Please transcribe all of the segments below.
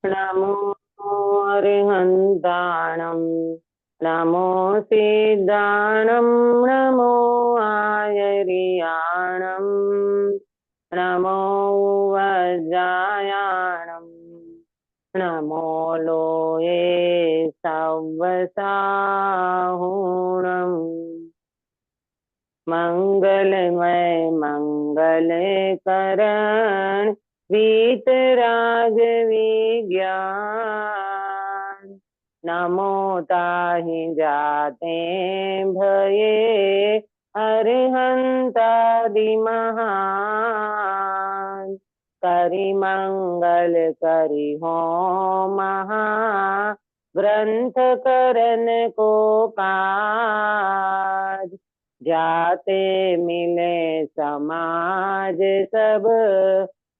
नमो अर्हन्ताणं नमो सिद्धाणं नमो आयर्याणं नमो वज्रायाणं नमो लोये सव्वसाहुणम् मंगलमय मंगलकरण वीतराग विज्ञान नमो ताहि जाते भये अरहंतादि महान करि मंगल करि हो महा ग्रंथ करन को काज जाते मिले समाज सब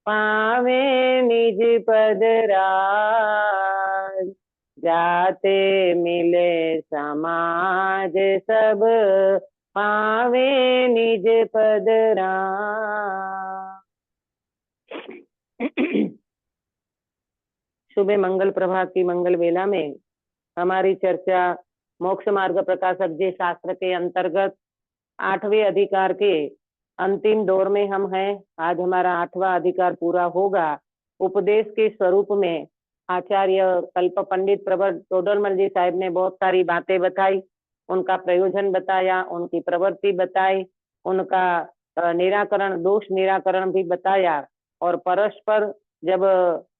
पावे निज पद राज जाते मिले समाज सब पावे निज पद राज। सुबह मंगल प्रभात की मंगल वेला में हमारी चर्चा मोक्ष मार्ग प्रकाशक जी शास्त्र के अंतर्गत 8वें अधिकार के अंतिम दौर में हम हैं। आज हमारा 8वां अधिकार पूरा होगा। उपदेश के स्वरूप में आचार्य कल्प पंडित प्रवर टोडरमल जी साहब ने बहुत सारी बातें बताई, उनका प्रयोजन बताया, उनकी प्रवृत्ति बताई, उनका निराकरण दोष निराकरण भी बताया। और परस्पर जब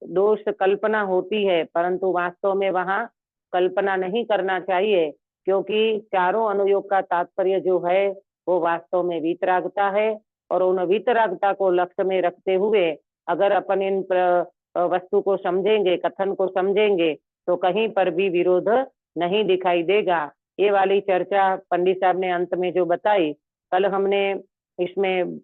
दोष कल्पना होती है परंतु वास्तव में वहां कल्पना नहीं करना चाहिए, क्योंकि चारों अनुयोग का तात्पर्य जो है वो वास्तव में वीतरागता है। और उन वीतरागता को लक्ष्य में रखते हुए अगर अपन इन वस्तु को समझेंगे, कथन को समझेंगे, तो कहीं पर भी विरोध नहीं दिखाई देगा। ये वाली चर्चा पंडित साहब ने अंत में जो बताई, कल हमने इसमें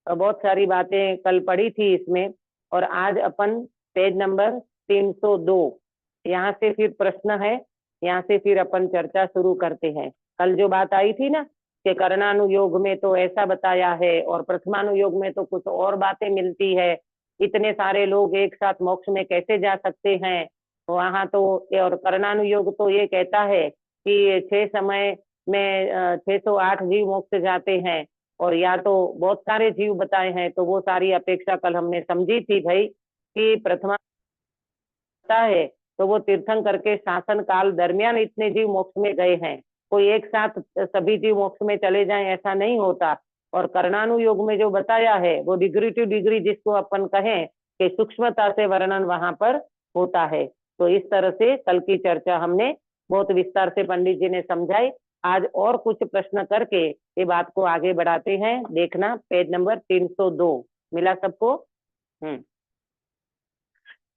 बहुत सारी बातें कल पढ़ी थी इसमें। और आज अपन पेज नंबर 302 यहाँ से फिर प्रश्न है, यहाँ से फिर अपन चर्चा शुरू करते हैं। कल जो बात आई थी ना कि कर्णानुयोग में तो ऐसा बताया है और प्रथमानुयोग में तो कुछ और बातें मिलती है, इतने सारे लोग एक साथ मोक्ष में कैसे जा सकते हैं वहां तो। और कर्णानुयोग तो ये कहता है कि 6 समय में 608 जीव मोक्ष जाते हैं, और या तो बहुत सारे जीव बताए हैं। तो वो सारी अपेक्षा कल हमने समझी थी भाई कि प्रथमा है तो वो तीर्थंकर के शासन काल दरमियान इतने जीव मोक्ष में गए हैं, कोई एक साथ सभी जीव मोक्ष में चले जाएं ऐसा नहीं होता। और कर्णानुयोग में जो बताया है वो डिग्री टू डिग्री जिसको अपन कहें कि सूक्ष्मता से वर्णन वहां पर होता है। तो इस तरह से कल की चर्चा हमने बहुत विस्तार से पंडित जी ने समझाई। आज और कुछ प्रश्न करके ये बात को आगे बढ़ाते हैं। देखना पेज नंबर 302 मिला सबको।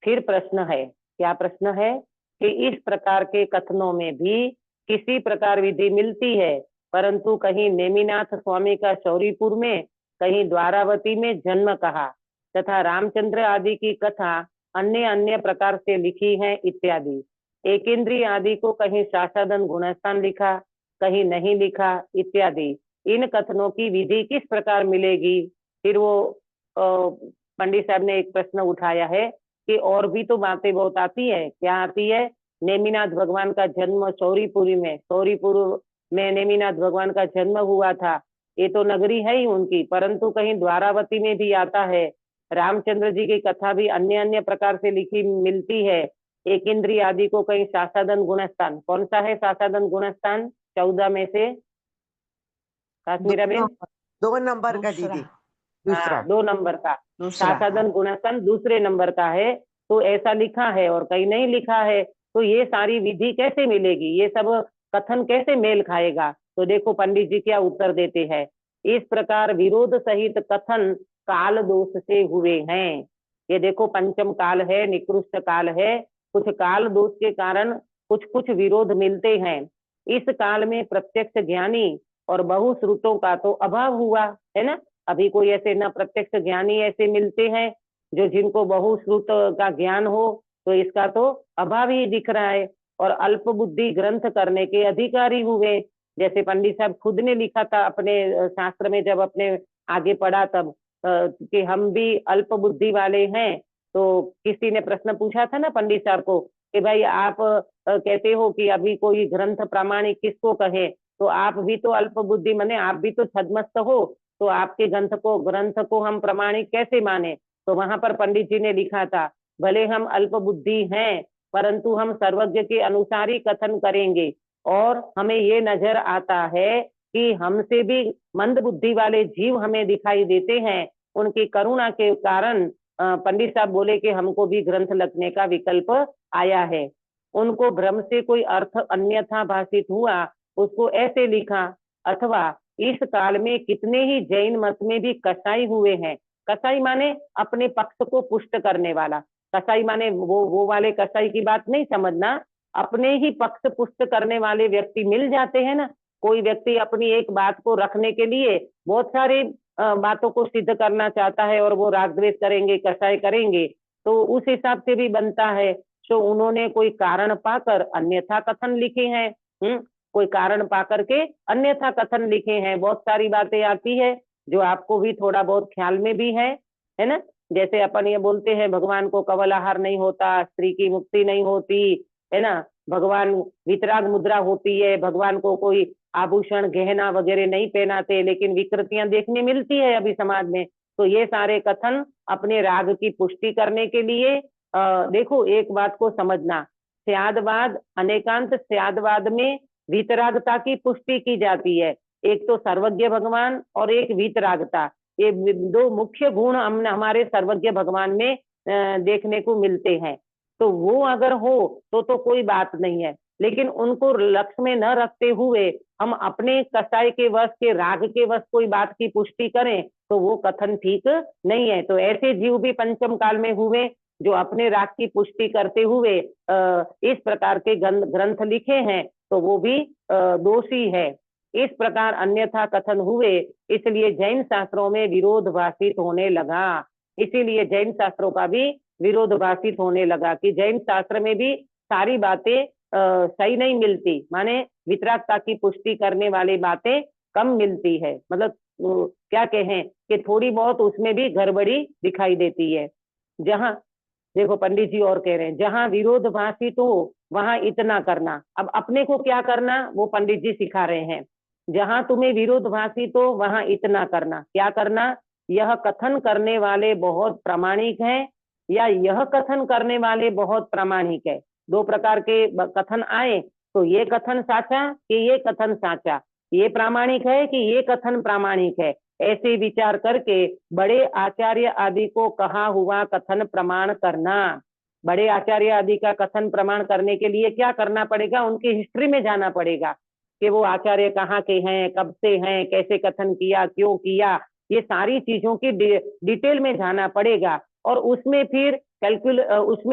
फिर प्रश्न है, क्या प्रश्न है कि इस प्रकार के कथनों में भी किसी प्रकार विधि मिलती है, परंतु कहीं नेमिनाथ स्वामी का शौरीपुर में, कहीं द्वारावती में जन्म कहा, तथा रामचंद्र आदि की कथा अन्य अन्य प्रकार से लिखी है इत्यादि। एक इंद्रिय आदि को कहीं शासादन गुणस्थान लिखा, कहीं नहीं लिखा इत्यादि। इन कथनों की विधि किस प्रकार मिलेगी? फिर वो पंडित साहब ने एक प्रश्न उठाया है कि और भी तो बातें बहुत आती है। क्या आती है? नेमिनाथ भगवान का जन्म सौरीपुरी में, सौरीपुर में नेमिनाथ भगवान का जन्म हुआ था, ये तो नगरी है ही उनकी, परंतु कहीं द्वारावती में भी आता है। रामचंद्र जी की कथा भी अन्य अन्य प्रकार से लिखी मिलती है। एक इंद्रिय आदि को कहीं शासादन गुणस्थान, कौन सा है शासादन गुणस्थान 14 में से दो काश्मीरा बेन? नंबर 2 नंबर का दूसरा। दीदी। हाँ, दूसरा 2 नंबर का दूसरा। शासादन गुणस्थान दूसरे नंबर का है। तो ऐसा लिखा है और कहीं नहीं लिखा है, तो ये सारी विधि कैसे मिलेगी? ये सब कथन कैसे मेल खाएगा? तो देखो पंडित जी क्या उत्तर देते हैं। इस प्रकार विरोध सहित कथन काल दोष से हुए हैं। ये देखो पंचम काल है, निकृष्ट काल है, कुछ काल दोष के कारण कुछ कुछ विरोध मिलते हैं। इस काल में प्रत्यक्ष ज्ञानी और बहुश्रुतों का तो अभाव हुआ है ना। अभी कोई ऐसे न प्रत्यक्ष ज्ञानी ऐसे मिलते हैं जो जिनको बहुश्रुत का ज्ञान हो, तो इसका तो अभाव ही दिख रहा है। और अल्प बुद्धि ग्रंथ करने के अधिकारी हुए, जैसे पंडित साहब खुद ने लिखा था अपने शास्त्र में, जब अपने आगे पढ़ा तब कि हम भी अल्प बुद्धि वाले हैं, तो किसी ने प्रश्न पूछा था ना पंडित साहब को कि भाई आप कहते हो कि अभी कोई ग्रंथ प्रामाणिक किसको कहे, तो आप भी तो अल्प बुद्धि माने आप भी तो छद्मस्त हो, तो आपके ग्रंथ को हम प्रामाणिक कैसे माने। तो वहां पर पंडित जी ने लिखा था, भले हम अल्प बुद्धि हैं परंतु हम सर्वज्ञ के अनुसार ही कथन करेंगे, और हमें ये नजर आता है कि हमसे भी मंद बुद्धि वाले जीव हमें दिखाई देते हैं। उनकी करुणा के कारण पंडित साहब बोले कि हमको भी ग्रंथ लिखने का विकल्प आया है। उनको भ्रम से कोई अर्थ अन्यथा भाषित हुआ, उसको ऐसे लिखा। अथवा इस काल में कितने ही जैन मत में भी कसाई हुए हैं। कसाई माने अपने पक्ष को पुष्ट करने वाला। कसाई माने वो वाले कसाई की बात नहीं समझना, अपने ही पक्ष पुष्ट करने वाले व्यक्ति मिल जाते हैं ना। कोई व्यक्ति अपनी एक बात को रखने के लिए बहुत सारे बातों को सिद्ध करना चाहता है और वो राग द्वेष करेंगे, कसाई करेंगे, तो उस हिसाब से भी बनता है। तो उन्होंने कोई कारण पाकर अन्यथा कथन लिखे हैं। कोई कारण पाकर के अन्यथा कथन लिखे हैं। बहुत सारी बातें आती है जो आपको भी थोड़ा बहुत ख्याल में भी है ना। जैसे अपन ये बोलते हैं भगवान को कवल आहार नहीं होता, स्त्री की मुक्ति नहीं होती, है ना, भगवान वितराग मुद्रा होती है, भगवान को कोई आभूषण गहना वगैरह नहीं पहनाते, लेकिन विकृतियां देखने मिलती है अभी समाज में। तो ये सारे कथन अपने राग की पुष्टि करने के लिए देखो एक बात को समझना, स्यादवाद अनेकांत स्यादवाद में वितरागता की पुष्टि की जाती है। एक तो सर्वज्ञ भगवान और एक वितरागता, ये दो मुख्य गुण हमारे सर्वज्ञ भगवान में देखने को मिलते हैं। तो वो अगर हो तो कोई बात नहीं है, लेकिन उनको लक्ष्य में न रखते हुए हम अपने कसाई के वश के राग के वश कोई बात की पुष्टि करें तो वो कथन ठीक नहीं है। तो ऐसे जीव भी पंचम काल में हुए जो अपने राग की पुष्टि करते हुए इस प्रकार के ग्रंथ लिखे हैं, तो वो भी दोषी है। इस प्रकार अन्यथा कथन हुए, इसलिए जैन शास्त्रों में विरोध भाषित होने लगा। इसीलिए जैन शास्त्रों का भी विरोध भाषित होने लगा कि जैन शास्त्र में भी सारी बातें सही नहीं मिलती, माने वितरागता की पुष्टि करने वाली बातें कम मिलती है। मतलब क्या कहें कि थोड़ी बहुत उसमें भी गड़बड़ी दिखाई देती है। जहां देखो पंडित जी और कह रहे हैं, जहां विरोध भाषित हो वहां इतना करना। अब अपने को क्या करना वो पंडित जी सिखा रहे हैं। जहां तुम्हें विरोध भाषित हो वहां इतना करना। क्या करना? यह कथन करने वाले बहुत प्रामाणिक हैं या यह कथन करने वाले बहुत प्रामाणिक है। दो प्रकार के कथन आए, तो ये कथन साचा कि ये कथन साचा, ये प्रामाणिक है कि ये कथन प्रामाणिक है, ऐसे विचार करके बड़े आचार्य आदि को कहा हुआ कथन प्रमाण करना। बड़े आचार्य आदि का कथन प्रमाण करने के लिए क्या करना पड़ेगा? उनकी हिस्ट्री में जाना पड़ेगा कि वो आचार्य कहाँ के हैं, कब से हैं, कैसे कथन किया, क्यों किया, ये सारी चीजों की डिटेल में जाना पड़ेगा। और उसमें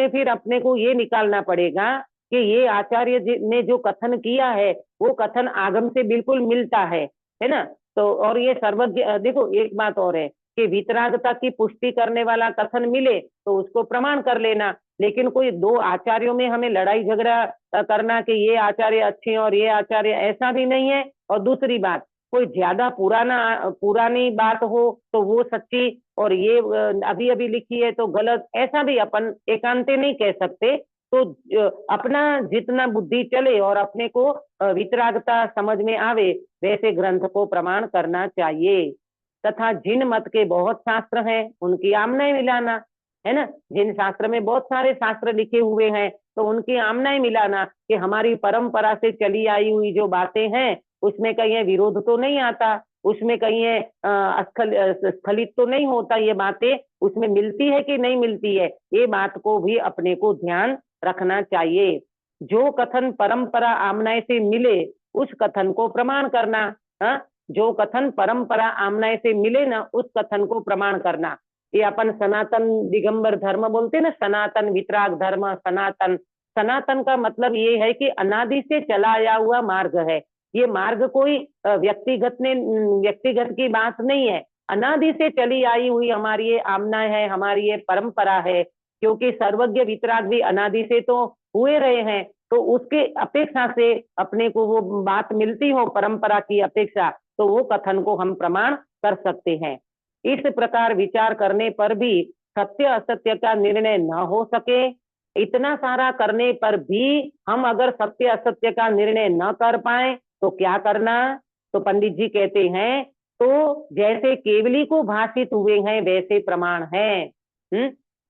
फिर अपने को ये निकालना पड़ेगा कि ये आचार्य ने जो कथन किया है वो कथन आगम से बिल्कुल मिलता है ना। तो और ये सर्वज्ञ, देखो एक बात और है कि वितरागता की पुष्टि करने वाला कथन मिले तो उसको प्रमाण कर लेना, लेकिन कोई दो आचार्यों में हमें लड़ाई झगड़ा करना कि ये आचार्य अच्छे और ये आचार्य, ऐसा भी नहीं है। और दूसरी बात, कोई ज्यादा पुरानी बात हो तो वो सच्ची और ये अभी अभी लिखी है तो गलत, ऐसा भी अपन एकांते नहीं कह सकते। तो अपना जितना बुद्धि चले और अपने को वितरागता समझ में आवे वैसे ग्रंथ को प्रमाण करना चाहिए। तथा जिन मत के बहुत शास्त्र हैं उनकी आमनाएं मिलाना, है ना। जिन शास्त्र में बहुत सारे शास्त्र लिखे हुए हैं तो उनकी आमनाएं मिलाना कि हमारी परंपरा से चली आई हुई जो बातें हैं उसमें कहीं विरोध तो नहीं आता, उसमें कहीं स्खलित तो नहीं होता, ये बातें उसमें मिलती है कि नहीं मिलती है, ये बात को भी अपने को ध्यान रखना चाहिए। जो कथन परंपरा आमनाय से मिले उस कथन को प्रमाण करना। हाँ, जो कथन परंपरा आमनाय से मिले ना उस कथन को प्रमाण करना। ये अपन सनातन दिगंबर धर्म बोलते ना, सनातन वितराग धर्म, सनातन, सनातन का मतलब ये है कि अनादि से चला आया हुआ मार्ग है। ये मार्ग कोई व्यक्तिगत की बात नहीं है, अनादि से चली आई हुई हमारी ये आमना है, हमारी ये परंपरा है। क्योंकि सर्वज्ञ वितराग भी अनादि से तो हुए रहे हैं, तो उसके अपेक्षा से अपने को वो बात मिलती हो परंपरा की अपेक्षा, तो वो कथन को हम प्रमाण कर सकते हैं। इस प्रकार विचार करने पर भी सत्य असत्य का निर्णय न हो सके, इतना सारा करने पर भी हम अगर सत्य असत्य का निर्णय न कर पाए तो क्या करना? तो पंडित जी कहते हैं तो जैसे केवली को भाषित हुए हैं वैसे प्रमाण है।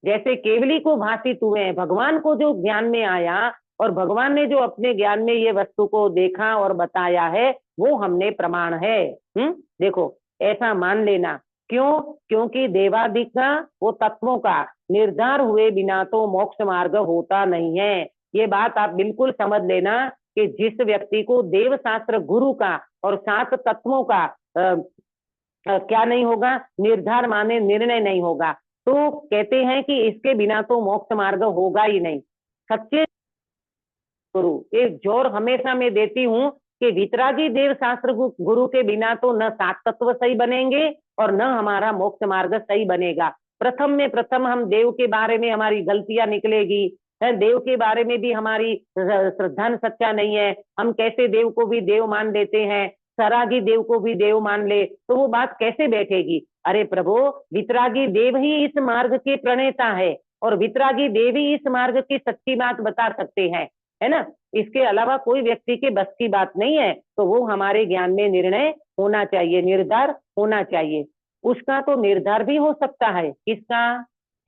जैसे केवली को भाषित हुए हैं, भगवान को जो ज्ञान में आया और भगवान ने जो अपने ज्ञान में ये वस्तु को देखा और बताया है वो हमने प्रमाण है। देखो ऐसा मान लेना। क्यों? क्योंकि देवादिक का वो तत्वों का निर्धार हुए बिना तो मोक्ष मार्ग होता नहीं है। ये बात आप बिल्कुल समझ लेना कि जिस व्यक्ति को देव शास्त्र गुरु का और 7 तत्वों का क्या नहीं होगा? निर्धार माने निर्णय नहीं होगा, तो कहते हैं कि इसके बिना तो मोक्ष मार्ग होगा ही नहीं। सच्चे गुरु एक जोर हमेशा मैं देती हूँ कि वितरागी देव शास्त्र गुरु के बिना तो न 7 तत्व सही बनेंगे और न हमारा मोक्ष मार्ग सही बनेगा। प्रथम में प्रथम हम देव के बारे में हमारी गलतियां निकलेगी, देव के बारे में भी हमारी श्रद्धा सच्चा नहीं है। हम कैसे देव को भी देव मान लेते हैं, सरागी देव को भी देव मान ले, तो वो बात कैसे बैठेगी? अरे प्रभु, वितरागी देव ही इस मार्ग के प्रणेता है और वितरागी देव ही इस मार्ग की सच्ची बात बता सकते हैं, है ना? इसके अलावा कोई व्यक्ति के बस की बात नहीं है। तो वो हमारे ज्ञान में निर्णय होना चाहिए, निर्धार होना चाहिए। उसका तो निर्धार भी हो सकता है। किसका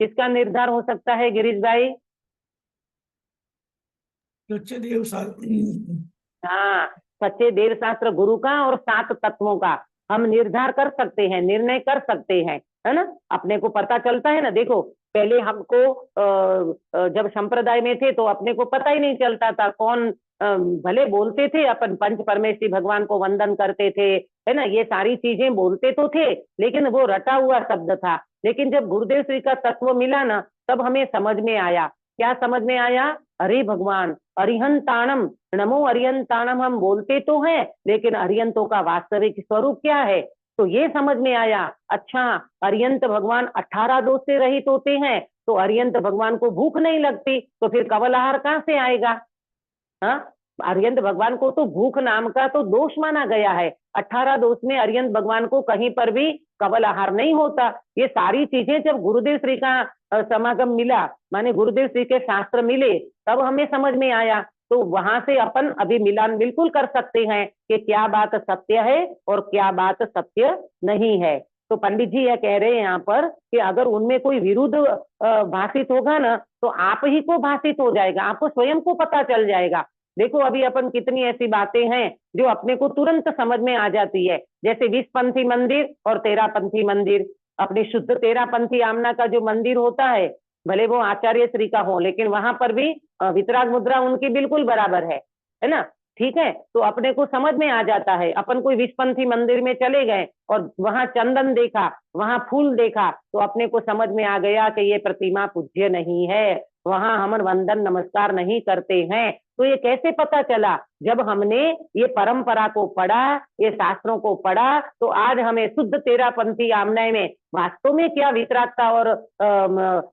किसका निर्धार हो सकता है गिरीश भाई? सच्चे देव शास्त्र, हाँ, सच्चे देव शास्त्र गुरु का और 7 तत्वों का हम निर्धार कर सकते हैं, निर्णय कर सकते हैं, है ना? अपने को पता चलता है ना। देखो पहले हमको जब संप्रदाय में थे तो अपने को पता ही नहीं चलता था कौन भले बोलते थे अपन पंच परमेश्वरी भगवान को वंदन करते थे, है ना? ये सारी चीजें बोलते तो थे लेकिन वो रटा हुआ शब्द था। लेकिन जब गुरुदेव श्री का तत्व मिला ना तब हमें समझ में आया। क्या समझ में आया? अरे भगवान अरिहंताणम, नमो अरिहंताणम हम बोलते तो हैं लेकिन अरिहंतों का वास्तविक स्वरूप क्या है? तो ये समझ में आया, अच्छा अरिहंत भगवान 18 दोष से रहित होते हैं तो अरिहंत भगवान को भूख नहीं लगती तो फिर कवल आहार कहाँ से आएगा? हाँ, अरिहंत भगवान को तो भूख नाम का तो दोष माना गया है। 18 दोष में अरिहंत भगवान को कहीं पर भी कवल आहार नहीं होता। ये सारी चीजें जब गुरुदेव श्री का समागम मिला, माने गुरुदेव श्री के शास्त्र मिले, तब हमें समझ में आया। तो वहां से अपन अभी मिलान बिल्कुल कर सकते हैं कि क्या बात सत्य है और क्या बात सत्य नहीं है। तो पंडित जी यह कह रहे हैं यहाँ पर कि अगर उनमें कोई विरुद्ध भाषित होगा ना तो आप ही को भाषित हो जाएगा, आपको स्वयं को पता चल जाएगा। देखो अभी अपन कितनी ऐसी बातें हैं जो अपने को तुरंत समझ में आ जाती है, जैसे 20पंथी मंदिर और 13पंथी मंदिर। अपनी शुद्ध 13पंथी आमना का जो मंदिर होता है, भले वो आचार्य श्री का हो, लेकिन वहां पर भी वितराग मुद्रा उनकी बिल्कुल बराबर है ना? ठीक है, तो अपने को समझ में आ जाता है। अपन कोई 20पंथी मंदिर में चले गए और वहां चंदन देखा, वहां फूल देखा, तो अपने को समझ में आ गया कि ये प्रतिमा पूज्य नहीं है, वहां हम वंदन नमस्कार नहीं करते हैं। तो ये कैसे पता चला? जब हमने ये परंपरा को पढ़ा, ये शास्त्रों को पढ़ा, तो आज हमें शुद्ध 13पंथी आमनाय में वास्तव में क्या वितरागता और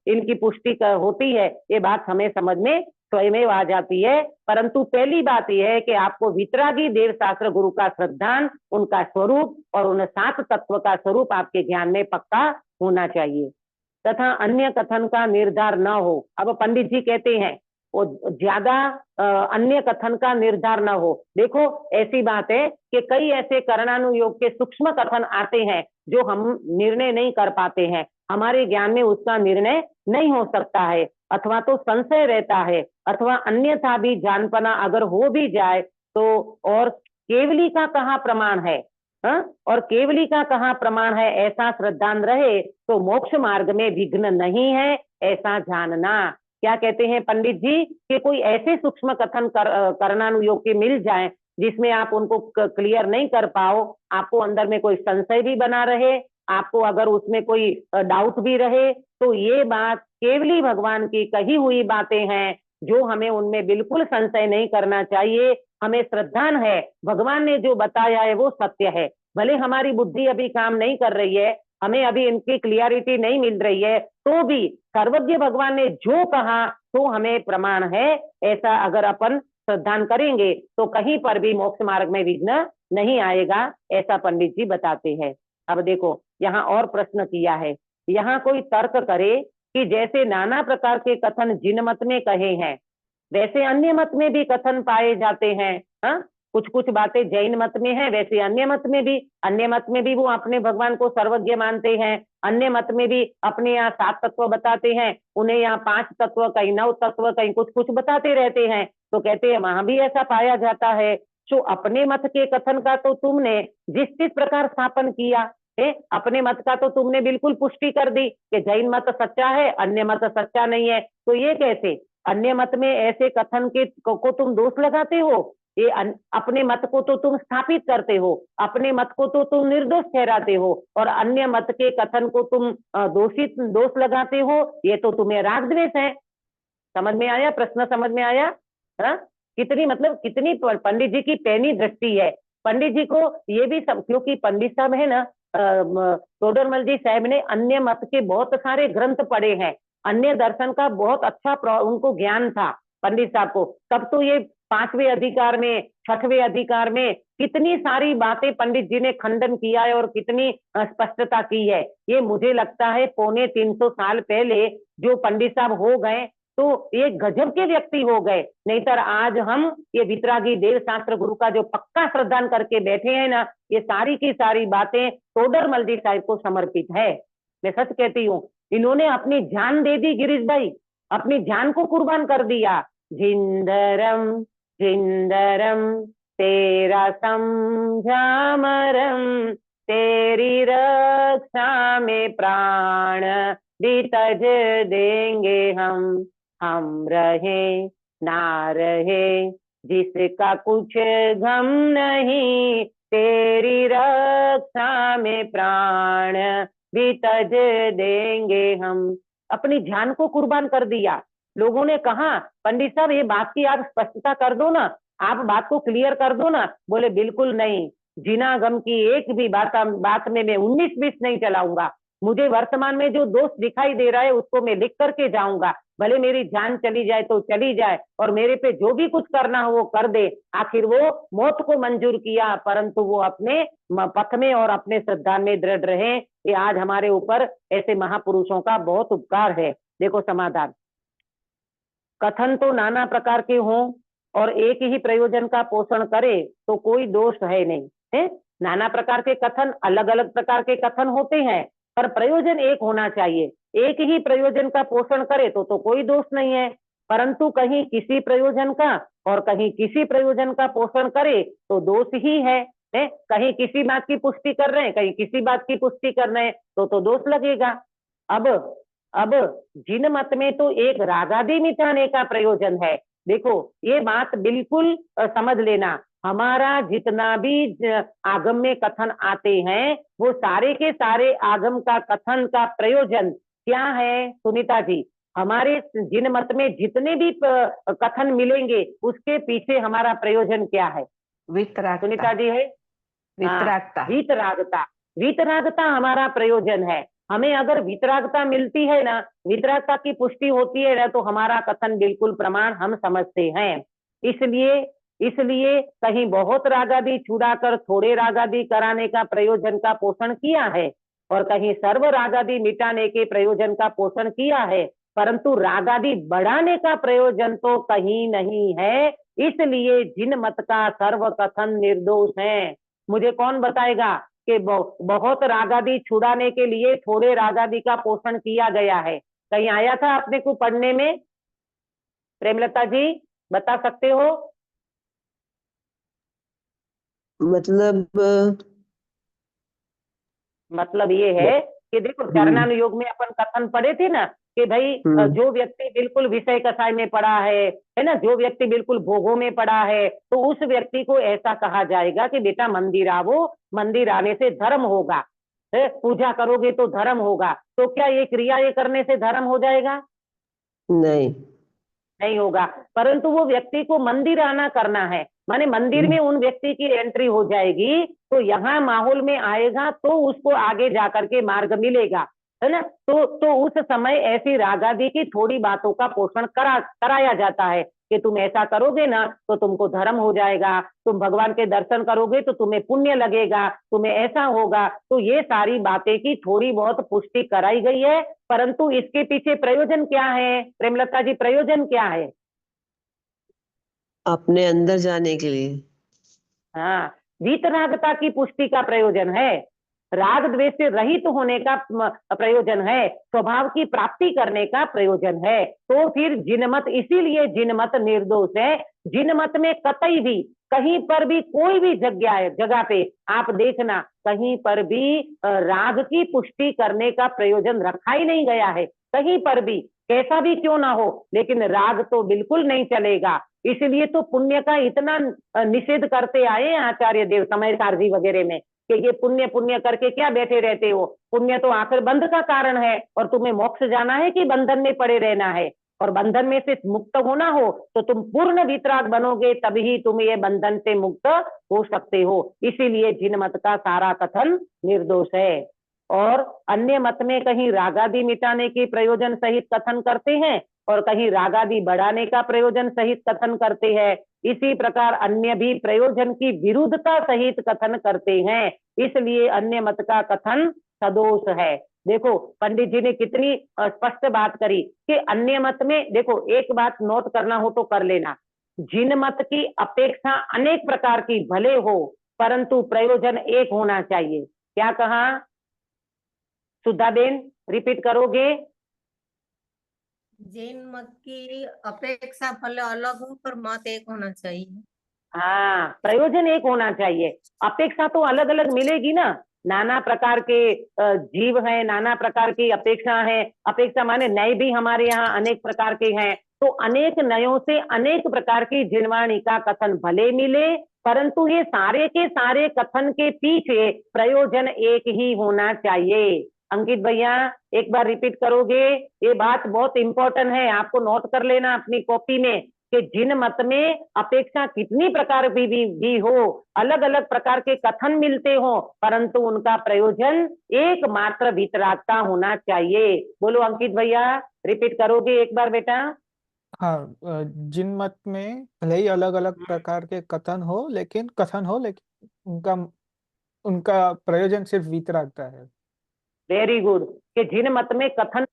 इनकी पुष्टि होती है, ये बात हमें समझ में स्वयं आ जाती है। परंतु पहली बात यह है कि आपको वितरागी देव शास्त्र गुरु का श्रद्धान, उनका स्वरूप और उन 7 तत्व का स्वरूप आपके ज्ञान में पक्का होना चाहिए तथा अन्य कथन का निर्धार न हो। अब पंडित जी कहते हैं वो ज्यादा अन्य कथन का निर्धार न हो। देखो ऐसी बात है कि कई ऐसे करणानुयोग के सूक्ष्म कथन आते हैं जो हम निर्णय नहीं कर पाते हैं, हमारे ज्ञान में उसका निर्णय नहीं हो सकता है, अथवा तो संशय रहता है, अथवा अन्यथा भी जानपना अगर हो भी जाए तो और केवली का कहाँ प्रमाण है, और केवली का कहाँ प्रमाण है, ऐसा श्रद्धान रहे तो मोक्ष मार्ग में विघ्न नहीं है, ऐसा जानना। क्या कहते हैं पंडित जी कि कोई ऐसे सूक्ष्म कथन करणानुयोग के मिल जाए जिसमें आप उनको क्लियर नहीं कर पाओ, आपको अंदर में कोई संशय भी बना रहे, आपको अगर उसमें कोई डाउट भी रहे, तो ये बात केवली भगवान की कही हुई बातें हैं जो हमें उनमें बिल्कुल संशय नहीं करना चाहिए। हमें श्रद्धान है, भगवान ने जो बताया है वो सत्य है। भले हमारी बुद्धि अभी काम नहीं कर रही है, हमें अभी इनकी क्लियरिटी नहीं मिल रही है, तो भी सर्वज्ञ भगवान ने जो कहा तो हमें प्रमाण है। ऐसा अगर अपन श्रद्धान करेंगे तो कहीं पर भी मोक्ष मार्ग में विघ्न नहीं आएगा, ऐसा पंडित जी बताते हैं। अब देखो यहाँ और प्रश्न किया है, यहाँ कोई तर्क करे कि जैसे नाना प्रकार के कथन जिन मत में कहे हैं वैसे अन्य मत में भी कथन पाए जाते हैं। हाँ, कुछ कुछ बातें जैन मत में है, वैसे अन्य मत में भी वो अपने भगवान को सर्वज्ञ मानते हैं। अन्य मत में भी अपने यहाँ 7 तत्व बताते हैं, उन्हें यहाँ 5 तत्व, कहीं 9 तत्व, कहीं कुछ कुछ बताते रहते हैं। तो कहते हैं वहां भी ऐसा पाया जाता है। तो अपने मत के कथन का तो तुमने जिस प्रकार स्थापन किया है, अपने मत का तो तुमने बिल्कुल पुष्टि कर दी कि जैन मत सच्चा है, अन्य मत सच्चा नहीं है। तो ये कैसे अन्य मत में ऐसे कथन को तुम दोष लगाते हो? ये अपने मत को तो तुम स्थापित करते हो, अपने मत को तो तुम निर्दोष ठहराते हो, और अन्य मत के कथन को तुम दोष लगाते हो। ये तो तुम्हें राग द्वेष है। समझ में आया? प्रश्न समझ में आया? हाँ, कितनी पंडित जी की पैनी दृष्टि है। पंडित जी को ये भी सब, क्योंकि पंडित साहब है ना, टोडरमल जी साहब ने अन्य मत के बहुत सारे ग्रंथ पढ़े हैं, अन्य दर्शन का बहुत अच्छा उनको ज्ञान था पंडित साहब को। तब तो ये 5वें अधिकार में, 6वें अधिकार में कितनी सारी बातें पंडित जी ने खंडन किया है और कितनी स्पष्टता की है। ये मुझे लगता है 350 साल पहले जो पंडित साहब हो गए तो ये गजब के व्यक्ति हो गए। नहीं तो आज हम ये वितरागी देव शास्त्र गुरु का जो पक्का श्रद्धान करके बैठे हैं ना, ये सारी की सारी बातें टोडरमल जी साहब को समर्पित है। मैं सच कहती हूँ, इन्होंने अपनी जान दे दी गिरीश भाई, अपनी जान को कुर्बान कर दिया। जिंदरम जिंदरम तेरा समझामरम, तेरी रक्षा में प्राण भी तज देंगे हम रहे ना रहे जिसका कुछ गम नहीं, तेरी रक्षा में प्राण भी तज देंगे हम। अपनी जान को कुर्बान कर दिया। लोगों ने कहा पंडित साहब ये बात की आप स्पष्टता कर दो ना, आप बात को क्लियर कर दो ना। बोले बिल्कुल नहीं, जिना गम की एक भी बात में मैं 19-20 नहीं चलाऊंगा। मुझे वर्तमान में जो दोष दिखाई दे रहा है उसको मैं लिख करके जाऊंगा, भले मेरी जान चली जाए तो चली जाए, और मेरे पे जो भी कुछ करना हो वो कर दे। आखिर वो मौत को मंजूर किया, परंतु वो अपने पथ में और अपने श्रद्धा में दृढ़ रहे। ये आज हमारे ऊपर ऐसे महापुरुषों का बहुत उपकार है। देखो समाधान, कथन तो नाना प्रकार के हों और एक ही प्रयोजन का पोषण करे तो कोई दोष है नहीं है। नाना प्रकार के कथन, अलग अलग प्रकार के कथन होते हैं, पर प्रयोजन एक होना चाहिए। एक ही प्रयोजन का पोषण करे तो कोई दोष नहीं है, परंतु कहीं किसी प्रयोजन का और कहीं किसी प्रयोजन का पोषण करे तो दोष ही है। कहीं किसी बात की पुष्टि कर रहे हैं, कहीं किसी बात की पुष्टि कर रहे हैं तो दोष लगेगा। अब जिन मत में तो एक रागादि मिटाने का प्रयोजन है। देखो ये बात बिल्कुल समझ लेना, हमारा जितना भी आगम में कथन आते हैं वो सारे के सारे आगम का कथन का प्रयोजन क्या है सुनीता जी? हमारे जिन मत में जितने भी कथन मिलेंगे उसके पीछे हमारा प्रयोजन क्या है सुनीता जी? है वितरागता। वितरागता हमारा प्रयोजन है। हमें अगर वितरागता मिलती है ना, वितरागता की पुष्टि होती है ना, तो हमारा कथन बिल्कुल प्रमाण हम समझते हैं। इसलिए कहीं बहुत रागादि छुड़ाकर थोड़े रागादि कराने का प्रयोजन का पोषण किया है, और कहीं सर्व रागादि मिटाने के प्रयोजन का पोषण किया है, परंतु रागादि बढ़ाने का प्रयोजन तो कहीं नहीं है। इसलिए जिन मत का सर्व कथन निर्दोष है। मुझे कौन बताएगा कि बहुत रागादि छुड़ाने के लिए थोड़े रागादि का पोषण किया गया है? कहीं आया था अपने को पढ़ने में? प्रेमलता जी बता सकते हो? मतलब ये है कि देखो चरणानुयोग में अपन कथन पढ़े थे ना कि भाई जो व्यक्ति बिल्कुल विषय कसाय में पड़ा है ना, जो व्यक्ति बिल्कुल भोगों में पड़ा है, तो उस व्यक्ति को ऐसा कहा जाएगा कि बेटा मंदिर आवो, मंदिर आने से धर्म होगा, पूजा करोगे तो धर्म होगा। तो क्या ये क्रिया ये करने से धर्म हो जाएगा? नहीं होगा, परंतु वो व्यक्ति को मंदिर आना करना है, माने मंदिर में उन व्यक्ति की एंट्री हो जाएगी, तो यहाँ माहौल में आएगा तो उसको आगे जाकर के मार्ग मिलेगा, है ना। तो उस समय ऐसी रागादि की थोड़ी बातों का पोषण कराया जाता है। कि तुम ऐसा करोगे ना तो तुमको धर्म हो जाएगा, तुम भगवान के दर्शन करोगे तो तुम्हें पुण्य लगेगा, तुम्हें ऐसा होगा। तो ये सारी बातें की थोड़ी बहुत पुष्टि कराई गई है, परंतु इसके पीछे प्रयोजन क्या है प्रेमलता जी, प्रयोजन क्या है? अपने अंदर जाने के लिए। हाँ, वीतरागता की पुष्टि का प्रयोजन है, राग द्वेष से रहित होने का प्रयोजन है, स्वभाव की प्राप्ति करने का प्रयोजन है। तो फिर जिनमत, इसीलिए जिनमत निर्दोष है। जिनमत में कतई भी कहीं पर भी कोई भी जगह पे आप देखना, कहीं पर भी राग की पुष्टि करने का प्रयोजन रखा ही नहीं गया है, कहीं पर भी, कैसा भी क्यों ना हो, लेकिन राग तो बिल्कुल नहीं चलेगा। इसलिए तो पुण्य का इतना निषेध करते आए आचार्य देव समय जी वगैरह में, कि ये पुण्य पुण्य करके क्या बैठे रहते हो, पुण्य तो आखिर बंध का कारण है, और तुम्हें मोक्ष जाना है कि बंधन में पड़े रहना है, और बंधन में से मुक्त होना हो तो तुम पूर्ण वितराग बनोगे, तभी तुम ये बंधन से मुक्त हो सकते हो। इसीलिए जिन मत का सारा कथन निर्दोष है। और अन्य मत में कहीं रागादि मिटाने के प्रयोजन सहित कथन करते हैं, और कहीं रागादि बढ़ाने का प्रयोजन सहित कथन करते हैं। इसी प्रकार अन्य भी प्रयोजन की विरुद्धता सहित कथन करते हैं, इसलिए अन्य मत का कथन सदोष है। देखो पंडित जी ने कितनी स्पष्ट बात करी कि अन्य मत में, देखो एक बात नोट करना हो तो कर लेना, जिन मत की अपेक्षा अनेक प्रकार की भले हो, परंतु प्रयोजन एक होना चाहिए। क्या कहा सुधाबेन, रिपीट करोगे? जैन मत की अपेक्षा भले अलग हो पर मत एक होना चाहिए। हाँ, प्रयोजन एक होना चाहिए। अपेक्षा तो अलग अलग मिलेगी ना, नाना प्रकार के जीव हैं, नाना प्रकार की अपेक्षा है। अपेक्षा माने नए भी हमारे यहाँ अनेक प्रकार के हैं, तो अनेक नयों से अनेक प्रकार की जिनवाणी का कथन भले मिले, परंतु ये सारे के सारे कथन के पीछे प्रयोजन एक ही होना चाहिए। अंकित भैया एक बार रिपीट करोगे? ये बात बहुत इंपॉर्टेंट है, आपको नोट कर लेना अपनी कॉपी में, कि जिन मत में अपेक्षा कितनी प्रकार भी हो, अलग अलग प्रकार के कथन मिलते हो, परंतु उनका प्रयोजन एकमात्र वितरागता होना चाहिए। बोलो अंकित भैया, रिपीट करोगे एक बार बेटा? हाँ, जिन मत में भले ही अलग अलग प्रकार के कथन हो लेकिन उनका उनका प्रयोजन सिर्फ वितरागता है। Very good. कि जिन मत में कथन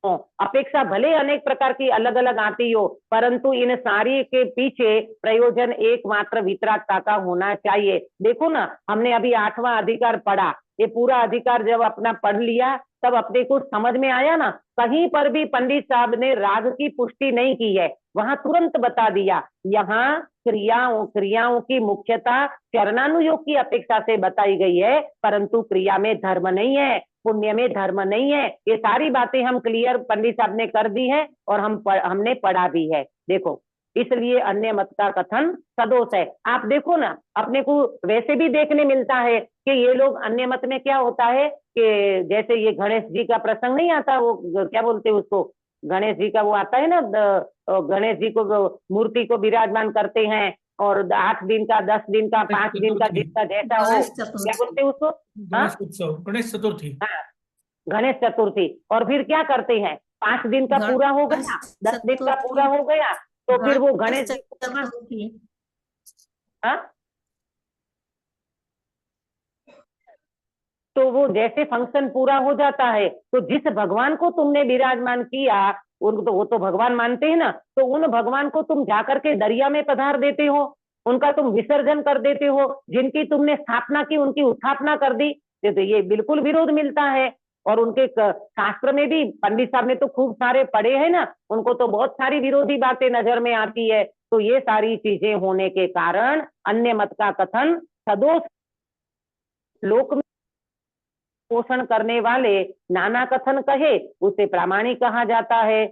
अपेक्षा भले अनेक प्रकार की अलग अलग आती हो, परंतु इन सारी के पीछे प्रयोजन एकमात्र वितरागता का होना चाहिए। देखो ना, हमने अभी 8वां अधिकार पढ़ा, ये पूरा अधिकार जब अपना पढ़ लिया तब अपने को समझ में आया ना, कहीं पर भी पंडित साहब ने राग की पुष्टि नहीं की है, वहां तुरंत बता दिया। यहाँ क्रियाओं की मुख्यता चरणानुयोग की अपेक्षा से बताई गई है, परंतु क्रिया में धर्म नहीं है, पुण्य में धर्म नहीं है। ये सारी बातें हम क्लियर पंडित साहब ने कर दी है, और हमने पढ़ा भी है। देखो, इसलिए अन्य मत का कथन सदोष है। आप देखो ना, अपने को वैसे भी देखने मिलता है कि ये लोग अन्य मत में क्या होता है कि जैसे ये गणेश जी का प्रसंग नहीं आता, वो क्या बोलते हैं उसको, गणेश जी का वो आता है ना, गणेश जी को मूर्ति को विराजमान करते हैं, और 8 दिन का, 10 दिन का, 5 दिन का, जिसका जैसा हो, गणेश क्या चतुर्थी। बोलते हैं उसको? हाँ, गणेश उत्सव, गणेश चतुर्थी। हाँ, गणेश चतुर्थी। और फिर क्या करते हैं, 5 दिन का पूरा हो गया, 10 दिन का पूरा हो गया, तो फिर वो गणेश जी को कहाँ, हाँ, तो वो जैसे फंक्शन पूरा हो जाता है, तो जिस भगवान को तुमने विराजमान किया, उनको वो तो भगवान मानते हैं ना, तो उन भगवान को तुम जाकर के दरिया में पधार देते हो, उनका तुम विसर्जन कर देते हो, जिनकी तुमने स्थापना की उनकी उत्थापना कर दी, तो ये बिल्कुल विरोध मिलता है। और उनके शास्त्र में भी पंडित साहब ने तो खूब सारे पढ़े हैं ना, उनको तो बहुत सारी विरोधी बातें नजर में आती है। तो ये सारी चीजें होने के कारण अन्य मत का कथन सदोष, लोक में पोषण करने वाले नाना कथन कहे उसे प्रामाणिक कहा जाता है,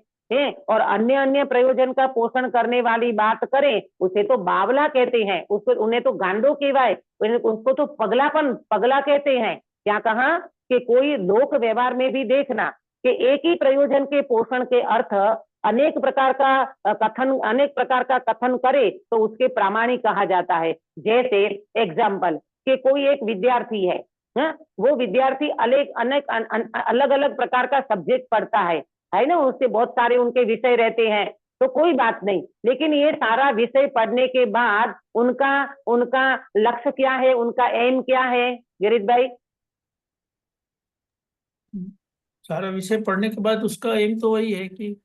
और अन्य अन्य प्रयोजन का पोषण करने वाली बात करें उसे तो बावला कहते हैं, उसको उन्हें तो गांडो कहवाए, उसको तो पगला कहते हैं। क्या कहा कि कोई लोक व्यवहार में भी देखना कि एक ही प्रयोजन के पोषण के अर्थ अनेक प्रकार का कथन करे तो उसके प्रामाणिक कहा जाता है। जैसे एग्जाम्पल कि कोई एक विद्यार्थी है, वो विद्यार्थी अलग अलग प्रकार का सब्जेक्ट पढ़ता है ना, उससे बहुत सारे उनके विषय रहते हैं, तो कोई बात नहीं, लेकिन ये सारा विषय पढ़ने के बाद उनका उनका लक्ष्य क्या है, उनका एम क्या है गिरीश भाई? सारा विषय पढ़ने के बाद उसका एम तो वही है कि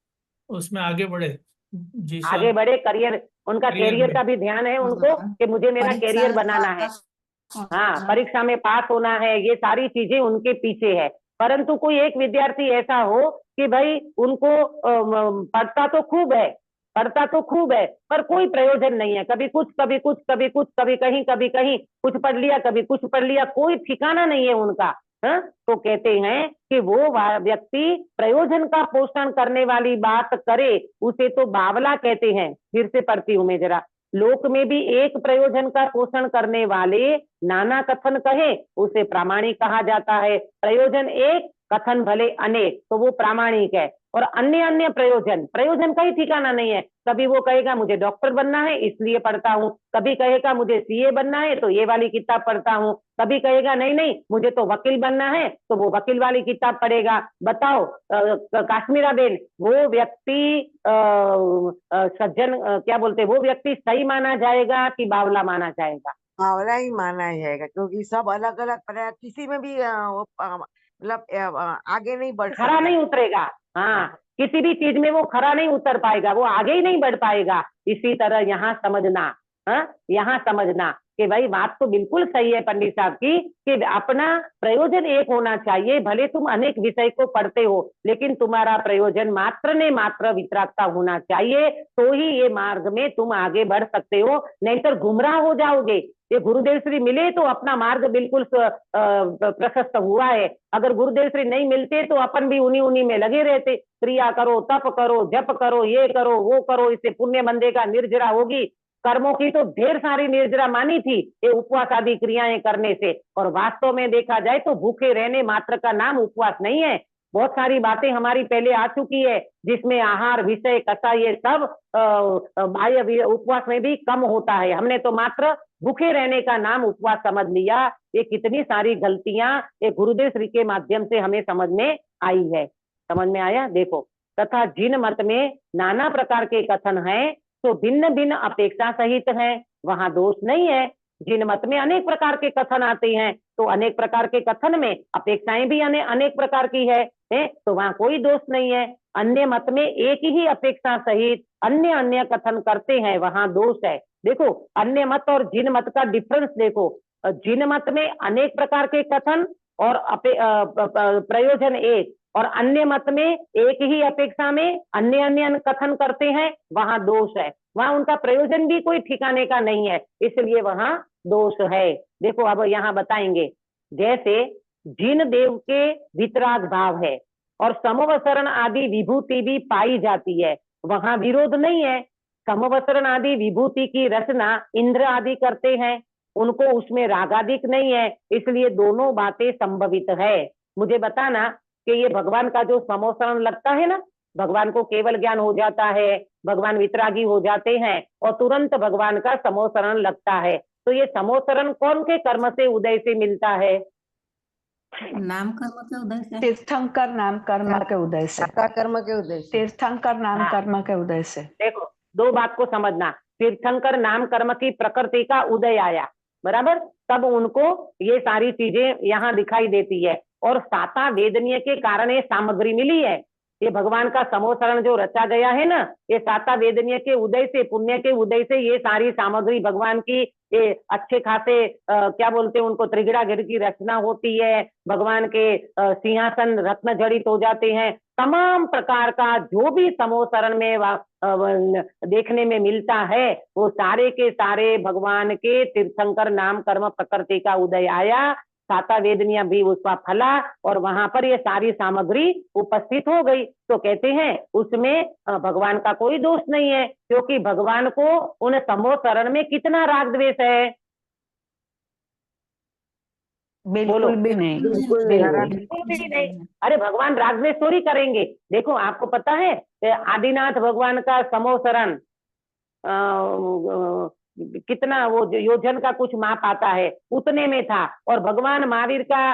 उसमें आगे बढ़े जी आगे सर। बढ़े, करियर, उनका करियर कैरियर में। का भी ध्यान है उनको कि मुझे मेरा परीक्षा कैरियर में बनाना है। पास होना हाँ, है। परीक्षा में पास होना है, ये सारी चीजें उनके पीछे है। परंतु कोई एक विद्यार्थी ऐसा हो कि भाई उनको पढ़ता तो खूब है, पढ़ता तो खूब है, पर कोई प्रयोजन नहीं है, कभी कुछ कभी कुछ कभी कुछ, कभी कहीं कुछ पढ़ लिया, कभी कुछ पढ़ लिया, कोई ठिकाना नहीं है उनका। हाँ? तो कहते हैं कि वो व्यक्ति प्रयोजन का पोषण करने वाली बात करे उसे तो बावला कहते हैं। फिर से पढ़ती हूं मैं जरा। लोक में भी एक प्रयोजन का पोषण करने वाले नाना कथन कहे उसे प्रामाणिक कहा जाता है। प्रयोजन एक, कथन भले अनेक, तो वो प्रामाणिक है। और अन्य अन्य प्रयोजन, प्रयोजन का ही ठिकाना नहीं है। कभी वो कहेगा मुझे डॉक्टर बनना है इसलिए पढ़ता हूँ, कभी कहेगा मुझे सीए बनना है तो ये वाली किताब पढ़ता हूँ, कभी कहेगा नहीं नहीं मुझे तो वकील बनना है तो वो वकील वाली किताब पढ़ेगा। बताओ काश्मीरा बेन, वो व्यक्ति सज्जन क्या बोलते, वो व्यक्ति सही माना जाएगा कि बावला माना जाएगा? बावला ही माना जाएगा, क्योंकि सब अलग अलग प्रयास, किसी में भी मतलब आगे नहीं बढ़ खरा सकता। नहीं उतरेगा। हाँ, किसी भी चीज में वो खरा नहीं उतर पाएगा, वो आगे ही नहीं बढ़ पाएगा। इसी तरह यहाँ समझना, हाँ, यहाँ समझना कि भाई बात तो बिल्कुल सही है पंडित साहब की कि अपना प्रयोजन एक होना चाहिए। भले तुम अनेक विषय को पढ़ते हो, लेकिन तुम्हारा प्रयोजन मात्र ने मात्र वितरागता होना चाहिए, तो ही ये मार्ग में तुम आगे बढ़ सकते हो, नहीं तो गुमराह हो जाओगे। ये गुरुदेव श्री मिले तो अपना मार्ग बिल्कुल प्रशस्त हुआ है। अगर गुरुदेव श्री नहीं मिलते तो अपन भी उन्हीं उन्हीं में लगे रहते, क्रिया करो, तप करो, जप करो, ये करो वो करो, इससे पुण्य बंधेगा, निर्जरा होगी। कर्मों की तो ढेर सारी निर्जरा मानी थी ये उपवास आदि क्रियाएं करने से, और वास्तव में देखा जाए तो भूखे रहने मात्र का नाम उपवास नहीं है। बहुत सारी बातें हमारी पहले आ चुकी है जिसमें आहार विषय कथा ये सब बाह्य उपवास में भी कम होता है। हमने तो मात्र भूखे रहने का नाम उपवास समझ लिया। ये कितनी सारी गलतियां ये गुरुदेव श्री के माध्यम से हमें समझ में आई है। समझ में आया? देखो, तथा जिन मत में नाना प्रकार के कथन हैं तो भिन्न भिन्न अपेक्षा सहित है, वहां दोष नहीं है। जिन मत में अनेक प्रकार के कथन आते हैं तो अनेक प्रकार के कथन में अपेक्षाएं भी अनेक प्रकार की है तो वहां कोई दोष नहीं है। अन्य मत में एक ही अपेक्षा सहित अन्य अन्य कथन करते हैं, वहां दोष है। देखो, अन्य मत और जिन मत का डिफरेंस देखो। जिन मत में अनेक प्रकार के कथन और प्रयोजन एक, और अन्य मत में एक ही अपेक्षा में अन्य अन्य कथन करते हैं, वहां दोष है। वहां उनका प्रयोजन भी कोई ठिकाने का नहीं है, इसलिए वहां दोष है। देखो अब यहाँ बताएंगे, जैसे जिन देव के वितराग भाव है और समवसरण आदि विभूति भी पाई जाती है, वहां विरोध नहीं है। समवसरण आदि विभूति की रचना इंद्र आदि करते हैं, उनको उसमें रागादिक नहीं है, इसलिए दोनों बातें संभवित है। मुझे बताना कि ये भगवान का जो समवसरण लगता है ना, भगवान को केवल ज्ञान हो जाता है, भगवान वितरागी हो जाते हैं और तुरंत भगवान का समवसरण लगता है। तो ये समवसरण कौन के कर्म से उदय से मिलता है? नाम कर्म के उदय से। तीर्थंकर नाम कर्म के उदय से। आपका कर्म के उदय से। तीर्थंकर नाम हाँ। कर्म के उदय से। देखो, दो बात को समझना। तीर्थंकर नाम कर्म की प्रकृति का उदय आया, बराबर, तब उनको ये सारी चीजें यहाँ दिखाई देती है। और साता वेदनीय के कारण ये सामग्री मिली है। ये भगवान का समोसरण जो रचा गया है ना, ये साता वेदनीय के उदय से, पुण्य के उदय से ये सारी सामग्री भगवान की ये अच्छे खासे क्या बोलते हैं उनको, त्रिगुणागिर की रचना होती है। भगवान के सिंहासन रत्न जड़ित हो जाते हैं। तमाम प्रकार का जो भी समोसरण में देखने में मिलता है वो सारे के सारे भगवान के तीर्थंकर नाम कर्म प्रकृति का उदय आया। साता वेदनीय भी उसका फला और वहां पर ये सारी सामग्री उपस्थित हो गई। तो कहते हैं उसमें भगवान का कोई दोष नहीं है, क्योंकि भगवान को उन समोसरण में कितना राग द्वेष है? बिल्कुल भी नहीं। बिल्कुल बिल्कुल भी नहीं। अरे भगवान राग द्वेष थोड़ी करेंगे। देखो, आपको पता है आदिनाथ भगवान का समोसरण कितना वो योजन का कुछ माप आता है उतने में था, और भगवान महावीर का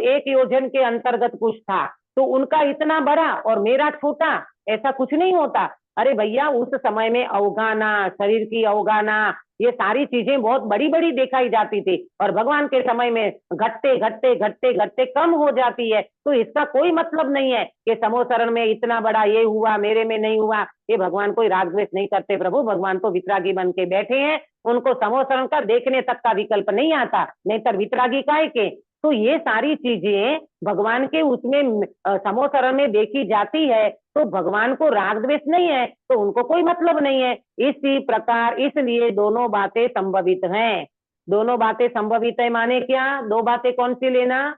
1 योजन के अंतर्गत कुछ था। तो उनका इतना बड़ा और मेरा छोटा, ऐसा कुछ नहीं होता। अरे भैया उस समय में अवगाना, शरीर की अवगाना, ये सारी चीजें बहुत बड़ी बड़ी दिखाई जाती थी और भगवान के समय में घटते घटते घटते घटते कम हो जाती है। तो इसका कोई मतलब नहीं है कि समोसरण में इतना बड़ा ये हुआ मेरे में नहीं हुआ। ये भगवान कोई राग द्वेष नहीं करते प्रभु, भगवान तो वितरागी बन के बैठे हैं, उनको समोसरण का देखने तक का विकल्प नहीं आता, नहीं तो वितरागी काहे के। तो ये सारी चीजें भगवान के उसमें समोसरण में देखी जाती है, तो भगवान को राग द्वेष नहीं है, तो उनको कोई मतलब नहीं है। इसी प्रकार इसलिए दोनों बातें संभवित हैं। दोनों बातें संभवित है माने क्या? दो बातें कौन सी लेना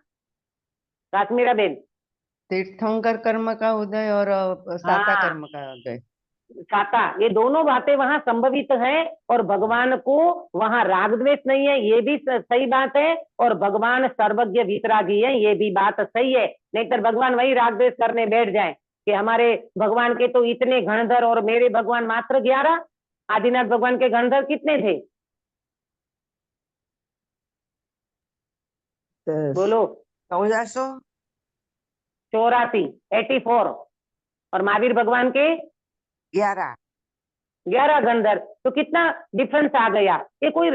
काश्मीरा बेन? तीर्थंकर कर्म का उदय और साता हाँ, कर्म का उदय। साता, ये दोनों बातें वहां संभवित है और भगवान को वहां राग द्वेष नहीं है, ये भी सही बात है। और भगवान सर्वज्ञ वितरागी है, ये भी बात सही है। नहीं तो भगवान वही राग द्वेष करने बैठ जाए कि हमारे भगवान के तो इतने गणधर और मेरे भगवान मात्र 11। आदिनाथ भगवान के गणधर कितने थे बोलो? 1484 84 और महावीर भगवान के 11 गंधर। तो कितना डिफरेंस आ गया। ये कोई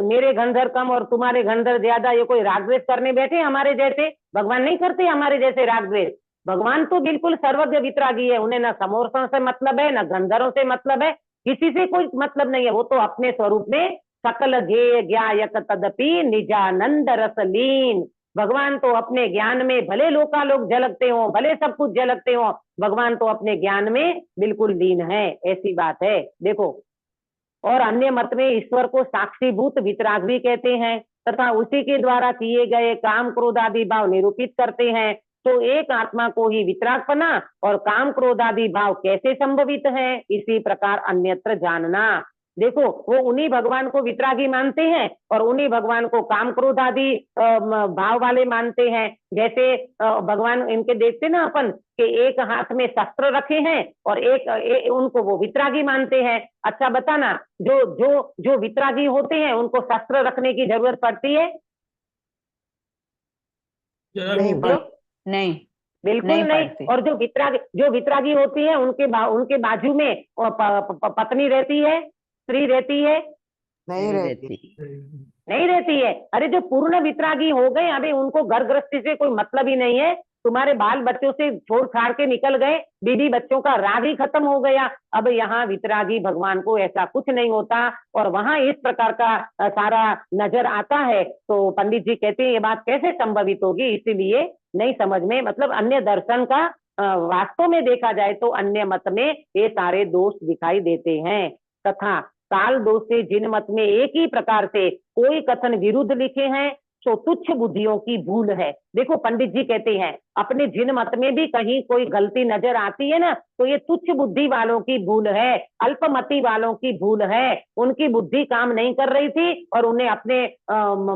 मेरे गंधर कम और तुम्हारे गंधर ज्यादा, ये कोई राग द्वेष करने बैठे हमारे जैसे? भगवान नहीं करते हमारे जैसे राग द्वेष। भगवान तो बिल्कुल सर्वज्ञ वितरागी है, उन्हें ना समोसरण से मतलब है, ना गंधरों से मतलब है, किसी से कोई मतलब नहीं है। वो तो अपने स्वरूप में सकल ज्ञेय ज्ञायक तदपि निजानंद रसलीन। भगवान तो अपने ज्ञान में भले लोकालोक झलकते हो, भले सब कुछ झलकते हो, भगवान तो अपने ज्ञान में बिल्कुल लीन है, ऐसी बात है। देखो, और अन्य मत में ईश्वर को साक्षीभूत वितराग भी कहते हैं तथा उसी के द्वारा किए गए काम क्रोध आदि भाव निरूपित करते हैं। तो एक आत्मा को ही वितरागपना और काम क्रोध आदि भाव कैसे संभवित है, इसी प्रकार अन्यत्र जानना। देखो, वो उन्हीं भगवान को वितरागी मानते हैं और उन्हीं भगवान को काम क्रोध आदि भाव वाले मानते हैं। जैसे भगवान इनके देखते ना अपन कि एक हाथ में शस्त्र रखे हैं और उनको वो वितरागी मानते हैं। अच्छा बताना, जो जो जो वितरागी होते हैं उनको शस्त्र रखने की जरूरत पड़ती है? जरा नहीं वो- पड़ती। नहीं बिल्कुल नहीं नहीं। पड़ती। और जो वितरागी होती है उनके बाजू में पत्नी रहती है, स्त्री रहती है? नहीं रहती। नहीं रहती है। अरे जो पूर्ण वितरागी हो गए, अबे उनको घर गृहस्थी से कोई मतलब ही नहीं है। तुम्हारे बाल बच्चों से छोड़ छाड़ के निकल गए, बीवी बच्चों का राग ही खत्म हो गया। अब यहाँ वितरागी भगवान को ऐसा कुछ नहीं होता और वहां इस प्रकार का सारा नजर आता है। तो पंडित जी कहते हैं ये बात कैसे संभवित होगी, इसीलिए नहीं समझ में, मतलब अन्य दर्शन का वास्तव में देखा जाए तो अन्य मत में ये सारे दोष दिखाई देते हैं। तथा काल दोष से जिन मत में एक ही प्रकार से कोई कथन विरुद्ध लिखे हैं तो तुच्छ बुद्धियों की भूल है। देखो पंडित जी कहते हैं अपने जिन मत में भी कहीं कोई गलती नजर आती है ना, तो ये तुच्छ बुद्धि वालों की भूल है, अल्पमति वालों की भूल है। उनकी बुद्धि काम नहीं कर रही थी और उन्हें अपने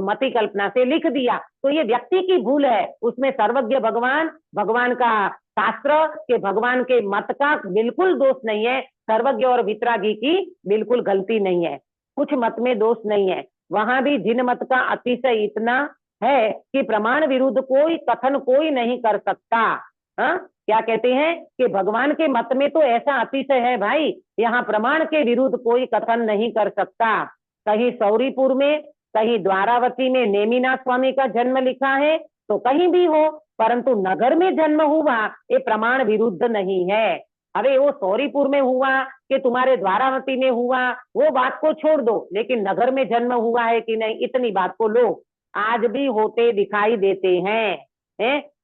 मति कल्पना से लिख दिया, तो ये व्यक्ति की भूल है। उसमें सर्वज्ञ भगवान का शास्त्र के भगवान के मत का बिल्कुल दोष नहीं है। सर्वज्ञ और वितरागी की बिल्कुल गलती नहीं है, कुछ मत में दोष नहीं है। वहां भी जिन मत का अतिशय इतना है कि प्रमाण विरुद्ध कोई कथन कोई नहीं कर सकता। हाँ, क्या कहते हैं कि भगवान के मत में तो ऐसा अतिशय है भाई, यहाँ प्रमाण के विरुद्ध कोई कथन नहीं कर सकता। कहीं सौरीपुर में, कहीं द्वारावती में नेमिनाथ स्वामी का जन्म लिखा है तो कहीं भी हो, परंतु नगर में जन्म हुआ ये प्रमाण विरुद्ध नहीं है। अरे वो सौरीपुर में हुआ कि तुम्हारे द्वारावती में हुआ, वो बात को छोड़ दो, लेकिन नगर में जन्म हुआ है कि नहीं, इतनी बात को लो। आज भी होते दिखाई देते हैं।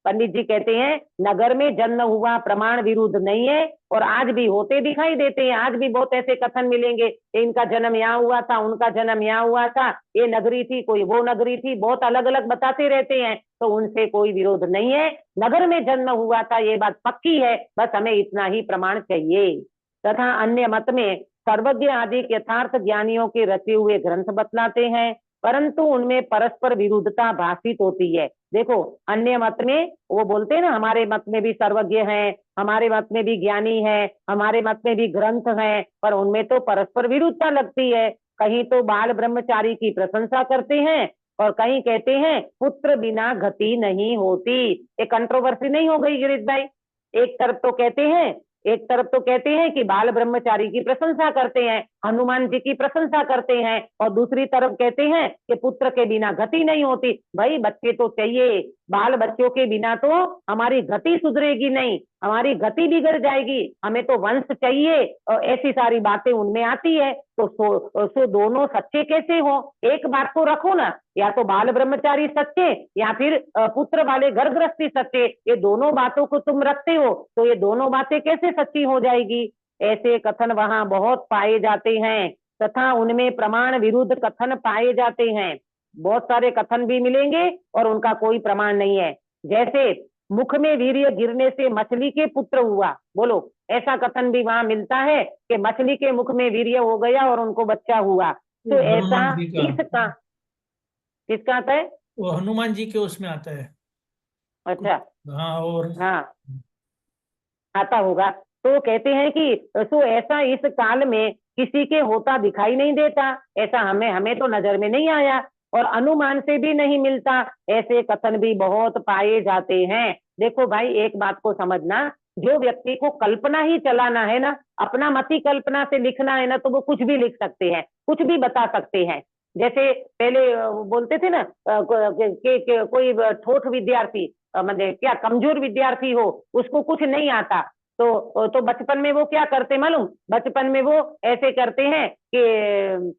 पंडित जी कहते हैं नगर में जन्म हुआ प्रमाण विरुद्ध नहीं है और आज भी होते दिखाई देते हैं। आज भी बहुत ऐसे कथन मिलेंगे, इनका जन्म यहाँ हुआ था, उनका जन्म यहाँ हुआ था, ये नगरी थी, कोई वो नगरी थी, बहुत अलग अलग बताते रहते हैं। तो उनसे कोई विरोध नहीं है, नगर में जन्म हुआ था ये बात पक्की है, बस हमें इतना ही प्रमाण चाहिए। तथा अन्य मत में सर्वज्ञ आदि यथार्थ ज्ञानियों के रचे हुए ग्रंथ बतलाते हैं, परंतु उनमें परस्पर विरुद्धता भाषित होती है। देखो अन्य मत में वो बोलते हैं ना, हमारे मत में भी सर्वज्ञ हैं, हमारे मत में भी ज्ञानी है, हमारे मत में भी ग्रंथ हैं, पर उनमें तो परस्पर विरुद्धता लगती है। कहीं तो बाल ब्रह्मचारी की प्रशंसा करते हैं और कहीं कहते हैं पुत्र बिना गति नहीं होती। एक कंट्रोवर्सी नहीं हो गई गिरीश भाई? एक तरफ तो कहते हैं एक तरफ तो कहते हैं कि बाल ब्रह्मचारी की प्रशंसा करते हैं, हनुमान जी की प्रशंसा करते हैं, और दूसरी तरफ कहते हैं कि पुत्र के बिना गति नहीं होती। भाई बच्चे तो चाहिए, बाल बच्चों के बिना तो हमारी गति सुधरेगी नहीं, हमारी गति बिगड़ जाएगी, हमें तो वंश चाहिए, और ऐसी सारी बातें उनमें आती है। तो सो दोनों सच्चे कैसे हो? एक बात तो रखो ना, या तो बाल ब्रह्मचारी सच्चे या फिर पुत्र वाले घर गृहस्थी सच्चे, ये दोनों बातों को तुम रखते हो, तो ये दोनों बातें कैसे सच्ची हो जाएगी? ऐसे कथन वहां बहुत पाए जाते हैं, तथा उनमें प्रमाण विरुद्ध कथन पाए जाते हैं। बहुत सारे कथन भी मिलेंगे और उनका कोई प्रमाण नहीं है। जैसे मुख में वीर्य गिरने से मछली के पुत्र हुआ, बोलो, ऐसा कथन भी वहां मिलता है कि मछली के मुख में वीर्य हो गया और उनको बच्चा हुआ। तो ऐसा हनुमान जी का, इसका किसका आता है? वो हनुमान जी के उसमें आता है। अच्छा, हाँ, और हाँ आता होगा। तो कहते हैं कि तो ऐसा इस काल में किसी के होता दिखाई नहीं देता, ऐसा हमें तो नजर में नहीं आया और अनुमान से भी नहीं मिलता। ऐसे कथन भी बहुत पाए जाते हैं। देखो भाई, एक बात को समझना, जो व्यक्ति को कल्पना ही चलाना है ना, अपना मति कल्पना से लिखना है ना, तो वो कुछ भी लिख सकते हैं, कुछ भी बता सकते हैं। जैसे पहले बोलते थे ना कि कोई ठोठ विद्यार्थी, मतलब क्या कमजोर विद्यार्थी हो, उसको कुछ नहीं आता, तो बचपन में वो क्या करते मालूम? बचपन में वो ऐसे करते हैं कि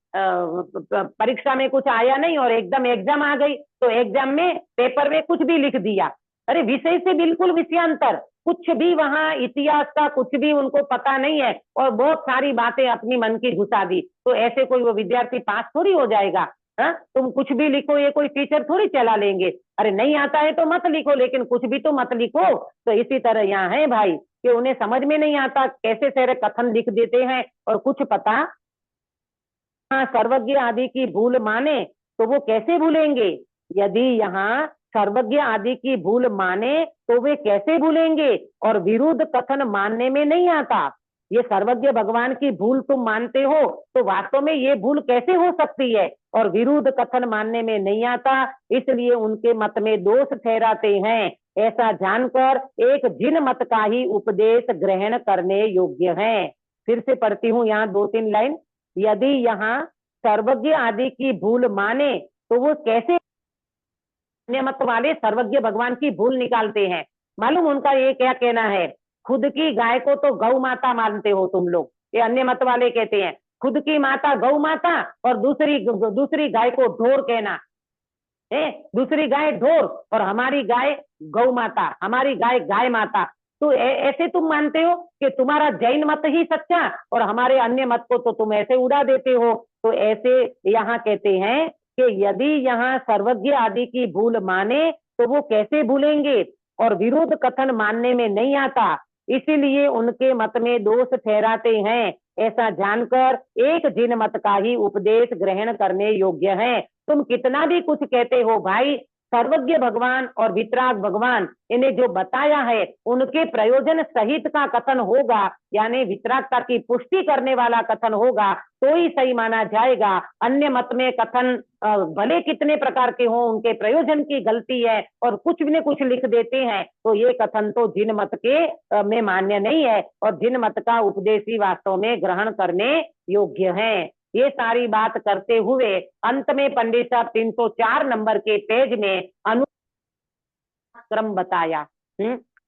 परीक्षा में कुछ आया नहीं और एकदम एग्जाम आ गई, तो एग्जाम में पेपर में कुछ भी लिख दिया। अरे विषय से बिल्कुल विषयांतर, कुछ भी वहां इतिहास का कुछ भी उनको पता नहीं है और बहुत सारी बातें अपनी मन की घुसा दी। तो ऐसे कोई वो विद्यार्थी पास थोड़ी हो जाएगा? हाँ, तुम कुछ भी लिखो, ये कोई टीचर थोड़ी चला लेंगे। अरे नहीं आता है तो मत लिखो, लेकिन कुछ भी तो मत लिखो। तो इसी तरह यहाँ है भाई कि उन्हें समझ में नहीं आता, कैसे सारे कथन लिख देते हैं और कुछ पता। हाँ, सर्वज्ञ आदि की भूल माने तो वो कैसे भूलेंगे? यदि यहाँ सर्वज्ञ आदि की भूल माने तो वे कैसे भूलेंगे? और विरुद्ध कथन मानने में नहीं आता। ये सर्वज्ञ भगवान की भूल तुम मानते हो, तो वास्तव में ये भूल कैसे हो सकती है? और विरुद्ध कथन मानने में नहीं आता, इसलिए उनके मत में दोष ठहराते हैं। ऐसा जानकर एक जिन मत का ही उपदेश ग्रहण करने योग्य है। फिर से पढ़ती हूँ यहाँ 2-3 लाइन। यदि यहाँ सर्वज्ञ आदि की भूल माने तो वो कैसे अन्य मत वाले सर्वज्ञ भगवान की भूल निकालते हैं? मालूम उनका ये क्या कहना है? खुद की गाय को तो गौ माता मानते हो तुम लोग, ये अन्य मत वाले कहते हैं। खुद की माता गौ माता और दूसरी गाय को ढोर कहना है, दूसरी गाय ढोर और हमारी गाय गौ माता, हमारी गाय गाय माता। तो ऐसे तुम मानते हो कि तुम्हारा जैन मत ही सच्चा और हमारे अन्य मत को तो तुम ऐसे उड़ा देते हो। तो ऐसे यहाँ कहते हैं कि यदि यहाँ सर्वज्ञ आदि की भूल माने तो वो कैसे भूलेंगे? और विरुद्ध कथन मानने में नहीं आता, इसीलिए उनके मत में दोष ठहराते हैं। ऐसा जानकर एक जिन मत का ही उपदेश ग्रहण करने योग्य है। तुम कितना भी कुछ कहते हो भाई, सर्वज्ञ भगवान और वितराग भगवान इन्हें जो बताया है उनके प्रयोजन सहित का कथन होगा, यानी वितरागता की पुष्टि करने वाला कथन होगा तो ही सही माना जाएगा। अन्य मत में कथन भले कितने प्रकार के हों, उनके प्रयोजन की गलती है और कुछ भी न कुछ लिख देते हैं, तो ये कथन तो जिन मत के में मान्य नहीं है और जिन मत का उपदेश ही वास्तव में ग्रहण करने योग्य है। ये सारी बात करते हुए अंत में पंडित साहब 304 नंबर के पेज में अनुक्रम बताया।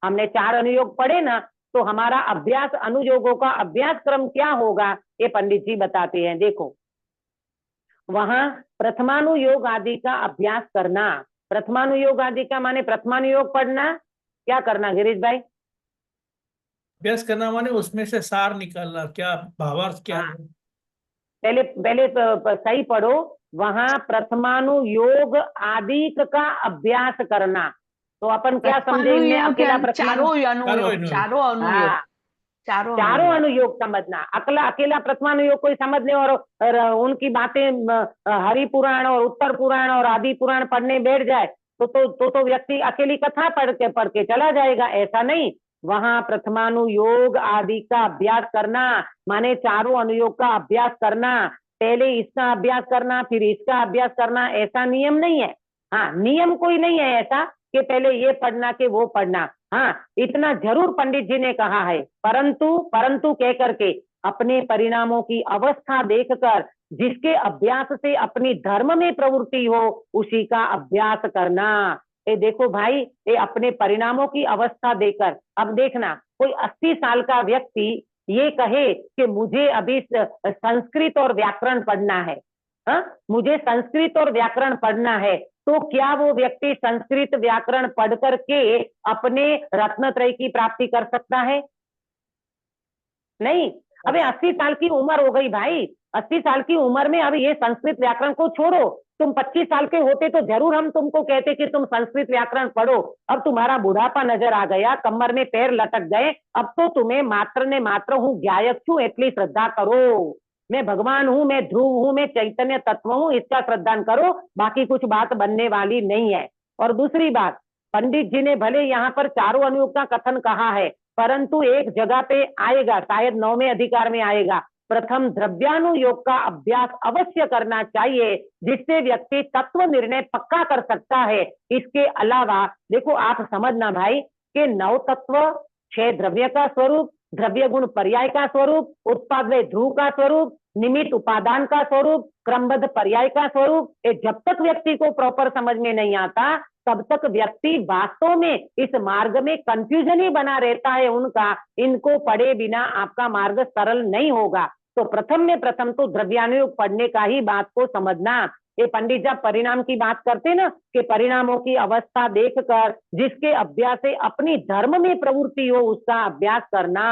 हमने 4 अनुयोग पढ़े ना, तो हमारा अभ्यास अनुयोगों का अभ्यास क्रम क्या होगा ये पंडित जी बताते हैं। देखो, वहां प्रथमानुयोग आदि का अभ्यास करना। प्रथमानुयोग आदि का माने प्रथमानुयोग पढ़ना, क्या करना गिरीश भाई? अभ्यास करना माने उसमें से सार निकालना, क्या भावार्थ क्या है। पहले सही पढ़ो। वहां प्रथमानुयोग आदि का अभ्यास करना, तो अपन क्या समझेंगे? अकेला चारों अनुयोग, चारों अनुयोग समझना। अकेला प्रथमानुयोग कोई समझ ले और उनकी बातें हरि पुराण और उत्तर पुराण और आदि पुराण पढ़ने बैठ जाए तो व्यक्ति अकेली कथा पढ़ के चला जाएगा। ऐसा नहीं, वहां प्रथमानुयोग आदि का अभ्यास करना माने चारों अनुयोग का अभ्यास करना। पहले इसका अभ्यास करना फिर इसका अभ्यास करना, ऐसा नियम नहीं है। हाँ, नियम कोई नहीं है ऐसा, कि पहले ये पढ़ना कि वो पढ़ना। हाँ, इतना जरूर पंडित जी ने कहा है, परंतु कह करके अपने परिणामों की अवस्था देखकर जिसके अभ्यास से अपनी धर्म में प्रवृत्ति हो उसी का अभ्यास करना। ये देखो भाई, ये अपने परिणामों की अवस्था देकर, अब देखना कोई 80 साल का व्यक्ति ये कहे कि मुझे अभी संस्कृत और व्याकरण पढ़ना है, हाँ, मुझे संस्कृत और व्याकरण पढ़ना है, तो क्या वो व्यक्ति संस्कृत व्याकरण पढ़ करके अपने रत्नत्रय की प्राप्ति कर सकता है? नहीं। अबे 80 साल की उम्र हो गई भाई, 80 साल की उम्र में अब ये संस्कृत व्याकरण को छोड़ो, तुम 25 साल के होते तो जरूर हम तुमको कहते कि तुम संस्कृत व्याकरण पढ़ो। अब तुम्हारा बुढ़ापा नजर आ गया, कमर में पैर लटक गए, अब तो तुम्हें मात्र ने मात्र हूँ ज्ञायक छू एटली श्रद्धा करो, मैं भगवान हूँ, मैं ध्रुव हूँ, मैं चैतन्य तत्व हूँ, इसका श्रद्धा करो, बाकी कुछ बात बनने वाली नहीं है। और दूसरी बात, पंडित जी ने भले यहाँ पर चारों अनुयोग का कथन कहा है, परंतु एक जगह पे आएगा, शायद 9वें अधिकार में आएगा, प्रथम द्रव्यानुयोग का अभ्यास अवश्य करना चाहिए, जिससे व्यक्ति तत्व निर्णय पक्का कर सकता है। इसके अलावा देखो, आप समझना भाई कि 9 तत्व, 6 द्रव्य का स्वरूप, द्रव्य गुण पर्याय का स्वरूप, उत्पाद ध्रुव का स्वरूप, निमित्त उपादान का स्वरूप, क्रमबद्ध पर्याय का स्वरूप, ये जब तक व्यक्ति को प्रॉपर समझ में नहीं आता तब तक व्यक्ति वास्तव में इस मार्ग में कंफ्यूजन ही बना रहता है उनका। इनको पढ़े बिना आपका मार्ग सरल नहीं होगा। तो प्रथम तो द्रव्यानुयोग पढ़ने का ही बात को समझना। ये पंडित जब परिणाम की बात करते ना कि परिणामों की अवस्था देखकर जिसके अभ्यास से अपनी धर्म में प्रवृत्ति हो उसका अभ्यास करना,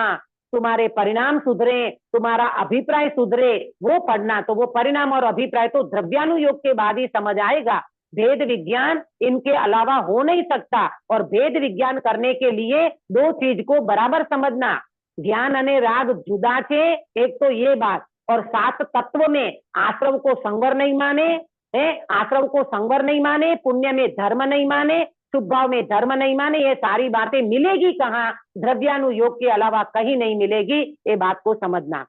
तुम्हारे परिणाम सुधरे, तुम्हारा अभिप्राय सुधरे, वो पढ़ना। तो वो परिणाम और अभिप्राय तो द्रव्यानुयोग के बाद ही समझ आएगा। भेद विज्ञान इनके अलावा हो नहीं सकता, और भेद विज्ञान करने के लिए 2 चीज को बराबर समझना, ज्ञान अने राग जुदा छे, एक तो ये बात, और 7 तत्व में आश्रव को संवर नहीं माने, आश्रव को संवर नहीं माने, पुण्य में धर्म नहीं माने, शुभ भाव में धर्म नहीं माने, ये सारी बातें मिलेगी कहाँ? द्रव्यानुयोग के अलावा कहीं नहीं मिलेगी, ये बात को समझना।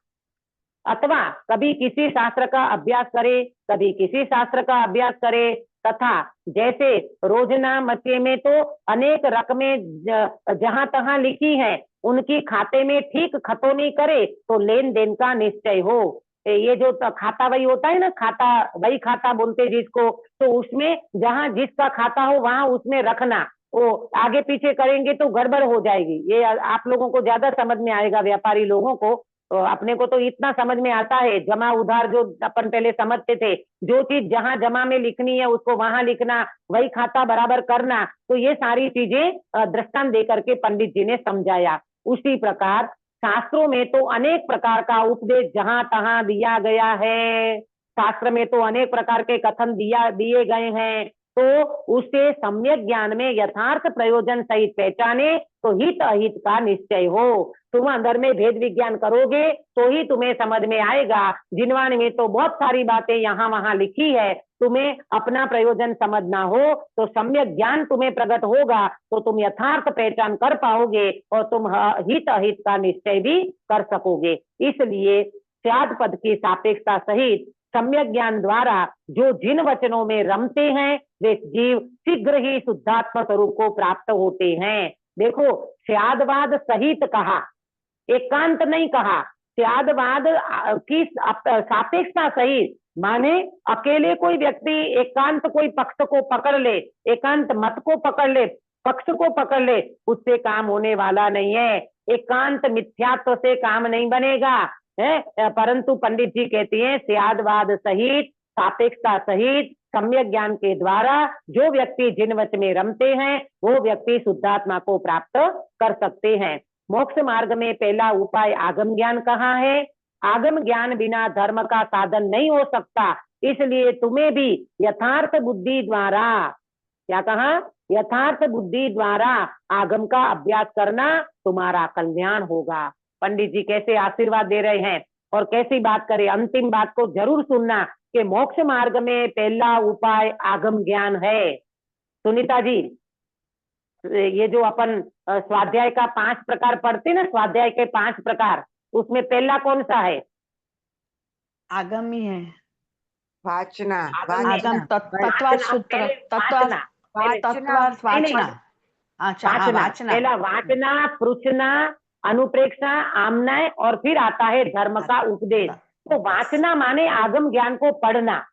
अथवा कभी किसी शास्त्र का अभ्यास करे, कभी किसी शास्त्र का अभ्यास करे, तथा जैसे रोजना मचे में तो अनेक रकमें जहां तहां लिखी है, उनकी खाते में ठीक खतौनी करे तो लेन देन का निश्चय हो। ये जो खाता वही होता है ना, खाता वही खाता बोलते जिसको, तो उसमें जहां जिसका खाता हो वहां उसमें रखना, वो आगे पीछे करेंगे तो गड़बड़ हो जाएगी। ये आप लोगों को ज्यादा समझ में आएगा, व्यापारी लोगों को। तो अपने को तो इतना समझ में आता है, जमा उधार जो अपन पहले समझते थे, जो चीज जहां जमा में लिखनी है उसको वहां लिखना, वही खाता बराबर करना, तो ये सारी चीजें दृष्टांत दे करके पंडित जी ने समझाया। उसी प्रकार शास्त्रों में तो अनेक प्रकार का उपदेश जहां तहां दिया गया है, शास्त्र में तो अनेक प्रकार के कथन दिए गए हैं, तो उससे सम्यक ज्ञान में यथार्थ प्रयोजन सहित पहचाने तो हित अहित का निश्चय हो। तुम अंदर में भेद विज्ञान करोगे तो ही तुम्हें समझ में आएगा। जिनवाणी में तो बहुत सारी बातें यहाँ वहां लिखी है, तुम्हें अपना प्रयोजन समझना हो तो सम्यक ज्ञान तुम्हें प्रकट होगा, तो तुम यथार्थ पहचान कर पाओगे और तुम हित अहित का निश्चय भी कर सकोगे। इसलिए स्याद पद की सापेक्षता सहित सम्यक ज्ञान द्वारा जो जिन वचनों में रमते हैं वे जीव शीघ्र ही शुद्धात्म स्वरूप को प्राप्त होते हैं। देखो, स्यादवाद सहित कहा, एकांत नहीं कहा। स्यादवाद की सापेक्षता सहित माने अकेले कोई व्यक्ति एकांत कोई पक्ष को पकड़ ले, एकांत मत को पकड़ ले, पक्ष को पकड़ ले, उससे काम होने वाला नहीं है। एकांत मिथ्यात्व से काम नहीं बनेगा है, परंतु पंडित जी कहती हैं स्यादवाद सहित, सापेक्षता सहित सम्यक ज्ञान के द्वारा जो व्यक्ति जिन वच में रमते हैं वो व्यक्ति शुद्धात्मा को प्राप्त कर सकते हैं। मोक्ष मार्ग में पहला उपाय आगम ज्ञान कहाँ है? आगम ज्ञान बिना धर्म का साधन नहीं हो सकता, इसलिए तुम्हें भी यथार्थ बुद्धि द्वारा, क्या कहा? यथार्थ बुद्धि द्वारा आगम का अभ्यास करना तुम्हारा कल्याण होगा। पंडित जी कैसे आशीर्वाद दे रहे हैं और कैसी बात करें, अंतिम बात को जरूर सुनना कि मोक्ष मार्ग में पहला उपाय आगम ज्ञान है। सुनीता जी, ये जो अपन स्वाध्याय का 5 प्रकार पढ़ते ना, स्वाध्याय के 5 प्रकार, उसमें पहला कौन सा है? आगम ही है। वाचना, आगम तत्व सूत्र, तत्व तत्वार्थ वाचना। अच्छा हाँ वाचना, वाचना। पहला वाचना, पृछना, अनुप्रेक्षा, आमनाय और फिर आता है धर्म का उपदेश। तो वाचना माने आगम ज्ञान को पढ़ना,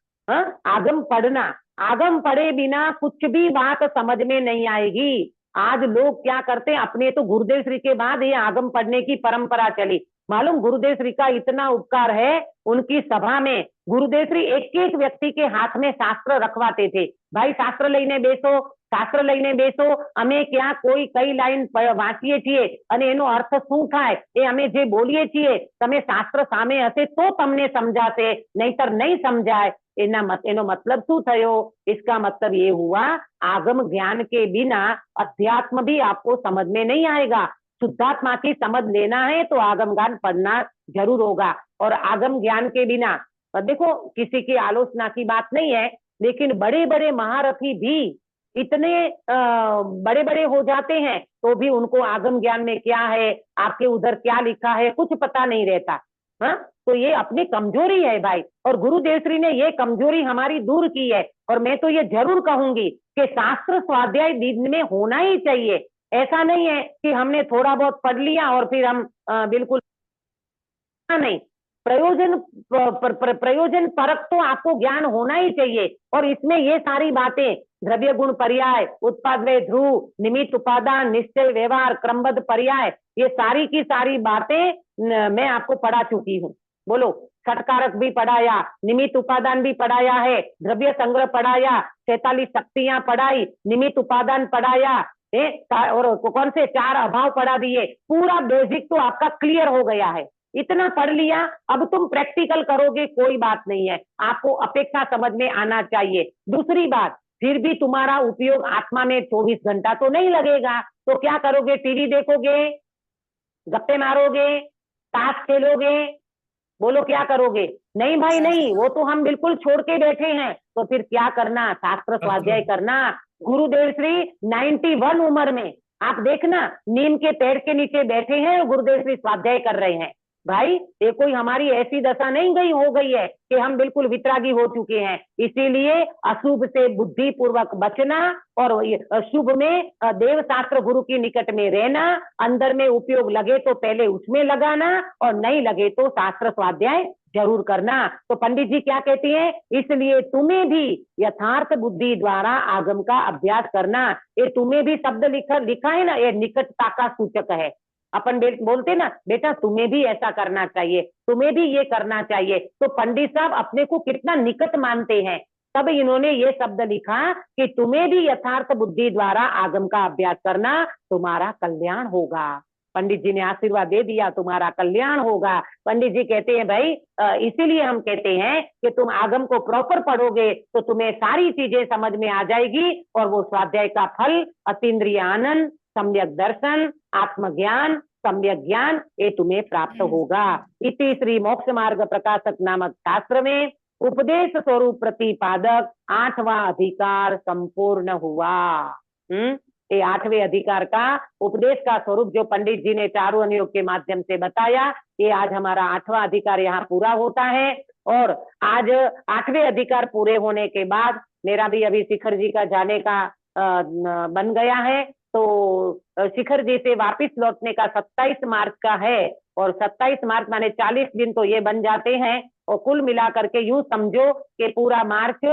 आगम पढ़ना। आगम पढ़े बिना कुछ भी बात समझ में नहीं आएगी। आज लोग क्या करते हैं, अपने तो गुरुदेव श्री के बाद ये आगम पढ़ने की परंपरा चली। मालूम गुरुदेव श्री का इतना उपकार है, उनकी सभा में गुरुदेव श्री एक एक व्यक्ति के हाथ में शास्त्र रखवाते थे। भाई शास्त्र લઈને બેસો, શાસ્ત્ર લઈને બેસો, અમે ક્યાં કોઈ કઈ લાઈન વાંચીએ છીએ અને એનો અર્થ શું થાય એ અમે જે બોલીએ છીએ, તમે શાસ્ત્ર સામે હશે તો તમને સમજાશે, નહીતર નહીં સમજાય। એનો મતલબ શું થયો? इसका मतलब ये हुआ आगम ज्ञान के बिना अध्यात्म भी आपको समझ में नहीं आएगा। शुद्धात्मा की समझ लेना है तो आगम ज्ञान पढ़ना जरूर होगा। और आगम ज्ञान के बिना देखो, किसी की आलोचना की बात नहीं है, लेकिन बड़े बड़े महारथी भी इतने बड़े बड़े हो जाते हैं तो भी उनको आगम ज्ञान में क्या है, आपके उधर क्या लिखा है, कुछ पता नहीं रहता। हाँ, तो ये अपनी कमजोरी है भाई, और गुरुदेव श्री ने ये कमजोरी हमारी दूर की है। और मैं तो ये जरूर कहूंगी कि शास्त्र स्वाध्याय दिन में होना ही चाहिए। ऐसा नहीं है कि हमने थोड़ा बहुत पढ़ लिया और फिर हम बिल्कुल नहीं, प्रयोजन परक तो आपको ज्ञान होना ही चाहिए। और इसमें ये सारी बातें, द्रव्य गुण पर्याय, उत्पाद व ध्रुव, निमित्त उपादान, निश्चय व्यवहार, क्रमबद्ध पर्याय, ये सारी की सारी बातें मैं आपको पढ़ा चुकी हूँ। बोलो, षटकारक भी पढ़ाया, निमित्त उपादान भी पढ़ाया है, द्रव्य संग्रह पढ़ाया, 46 शक्तियां पढ़ाई, निमित्त उपादान पढ़ाया, और कौन से 4 अभाव पढ़ा दिए। पूरा बेसिक तो आपका क्लियर हो गया है। इतना पढ़ लिया, अब तुम प्रैक्टिकल करोगे कोई बात नहीं है, आपको अपेक्षा समझ में आना चाहिए। दूसरी बात, फिर भी तुम्हारा उपयोग आत्मा में 24 घंटा तो नहीं लगेगा, तो क्या करोगे? टीवी देखोगे, गप्पे मारोगे, ताश खेलोगे, बोलो क्या करोगे? नहीं भाई नहीं, वो तो हम बिल्कुल छोड़ के बैठे हैं। तो फिर क्या करना? शास्त्र स्वाध्याय करना। गुरुदेव श्री 91 उम्र में, आप देखना, नीम के पेड़ के नीचे बैठे हैं, गुरुदेव श्री स्वाध्याय कर रहे हैं। भाई ये कोई हमारी ऐसी दशा नहीं हो गई है कि हम बिल्कुल वितरागी हो चुके हैं। इसीलिए अशुभ से बुद्धि पूर्वक बचना और शुभ में देव शास्त्र गुरु की निकट में रहना। अंदर में उपयोग लगे तो पहले उसमें लगाना, और नहीं लगे तो शास्त्र स्वाध्याय जरूर करना। तो पंडित जी क्या कहती हैं? इसलिए तुम्हें भी यथार्थ बुद्धि द्वारा आगम का अभ्यास करना। ये तुम्हें भी शब्द लिखा है ना, ये निकटता का सूचक है। अपन बोलते ना, बेटा तुम्हें भी ऐसा करना चाहिए, तुम्हें भी ये करना चाहिए। तो पंडित साहब अपने को कितना निकट मानते हैं, तब इन्होंने ये शब्द लिखा कि तुम्हें भी यथार्थ बुद्धि द्वारा आगम का अभ्यास करना, तुम्हारा कल्याण होगा। पंडित जी ने आशीर्वाद दे दिया, तुम्हारा कल्याण होगा। पंडित जी कहते हैं भाई, इसीलिए हम कहते हैं कि तुम आगम को प्रॉपर पढ़ोगे तो तुम्हें सारी चीजें समझ में आ जाएगी, और वो स्वाध्याय का फल अतीन्द्रिय आनंद, सम्यक दर्शन, आत्मज्ञान, सम्यक ज्ञान, ये तुम्हें प्राप्त होगा। इति श्री मोक्ष मार्ग प्रकाशक नामक शास्त्र में उपदेश स्वरूप प्रतिपादक 8वां अधिकार संपूर्ण हुआ। ये 8वें अधिकार का उपदेश का स्वरूप जो पंडित जी ने चारों अनुयोग के माध्यम से बताया, ये आज हमारा 8वां अधिकार यहाँ पूरा होता है। और आज 8वें अधिकार पूरे होने के बाद मेरा भी अभी शिखर जी का जाने का बन गया है, तो शिखर जी से वापिस लौटने का 27 मार्च का है, और 27 मार्च माने 40 दिन तो ये बन जाते हैं। और कुल मिलाकर के यूं समझो कि पूरा मार्च,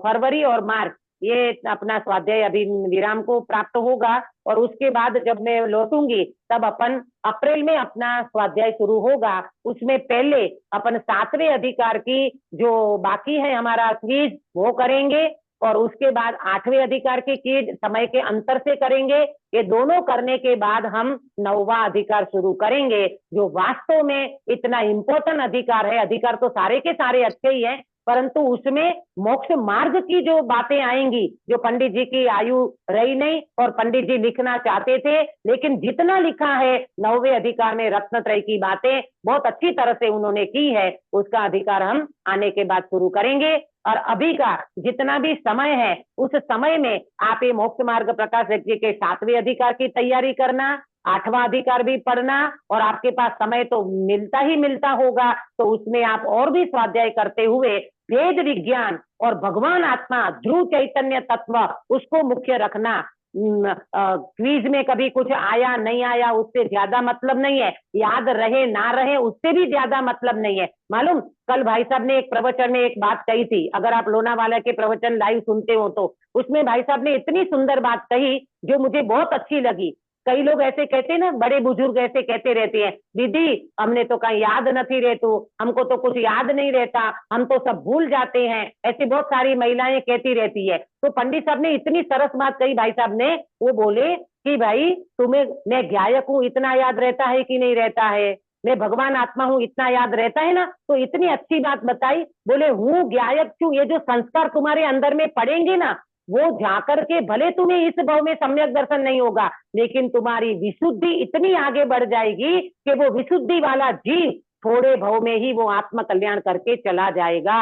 फरवरी और मार्च ये अपना स्वाध्याय अभी विराम को प्राप्त होगा। और उसके बाद जब मैं लौटूंगी तब अपन अप्रैल में अपना स्वाध्याय शुरू होगा। उसमें पहले अपन 7वें अधिकार की जो बाकी है हमारा क्विज वो करेंगे, और उसके बाद 8वें अधिकार की क्विज समय के अंतर से करेंगे। ये दोनों करने के बाद हम 9वां अधिकार शुरू करेंगे, जो वास्तव में इतना इम्पोर्टेंट अधिकार है। अधिकार तो सारे के सारे अच्छे ही हैं, परंतु उसमें मोक्ष मार्ग की जो बातें आएंगी, जो पंडित जी की आयु रही नहीं और पंडित जी लिखना चाहते थे, लेकिन जितना लिखा है 9वें अधिकार में रत्नत्रय की बातें बहुत अच्छी तरह से उन्होंने की है, उसका अधिकार हम आने के बाद शुरू करेंगे। और अभी का जितना भी समय है, उस समय में आप ये मोक्ष मार्ग प्रकाशक जी के 7वें अधिकार की तैयारी करना, 8वां अधिकार भी पढ़ना, और आपके पास समय तो मिलता ही मिलता होगा, तो उसमें आप और भी स्वाध्याय करते हुए वेद विज्ञान और भगवान आत्मा ध्रुव चैतन्य तत्व उसको मुख्य रखना। क्विज में कभी कुछ आया नहीं आया उससे ज्यादा मतलब नहीं है, याद रहे ना रहे उससे भी ज्यादा मतलब नहीं है। मालूम, कल भाई साहब ने एक प्रवचन में एक बात कही थी, अगर आप लोनावाला के प्रवचन लाइव सुनते हो तो उसमें भाई साहब ने इतनी सुंदर बात कही जो मुझे बहुत अच्छी लगी। कई लोग ऐसे कहते हैं ना, बड़े बुजुर्ग ऐसे कहते रहते हैं, दीदी हमने तो कहीं याद नहीं रहतू, हमको तो कुछ याद नहीं रहता, हम तो सब भूल जाते हैं, ऐसी बहुत सारी महिलाएं कहती रहती है। तो पंडित साहब ने इतनी सरस बात कही भाई साहब ने, वो बोले कि भाई तुम्हें, मैं गायक हूँ, इतना याद रहता है कि नहीं रहता है, मैं भगवान आत्मा हूँ, इतना याद रहता है ना। तो इतनी अच्छी बात बताई, बोले हूँ गायक क्यों, ये जो संस्कार तुम्हारे अंदर में पड़ेंगे ना, वो जाकर के भले तुम्हें इस भाव में सम्यक दर्शन नहीं होगा, लेकिन तुम्हारी विशुद्धि इतनी आगे बढ़ जाएगी कि वो विशुद्धि वाला जीव थोड़े भाव में ही वो आत्म कल्याण करके चला जाएगा।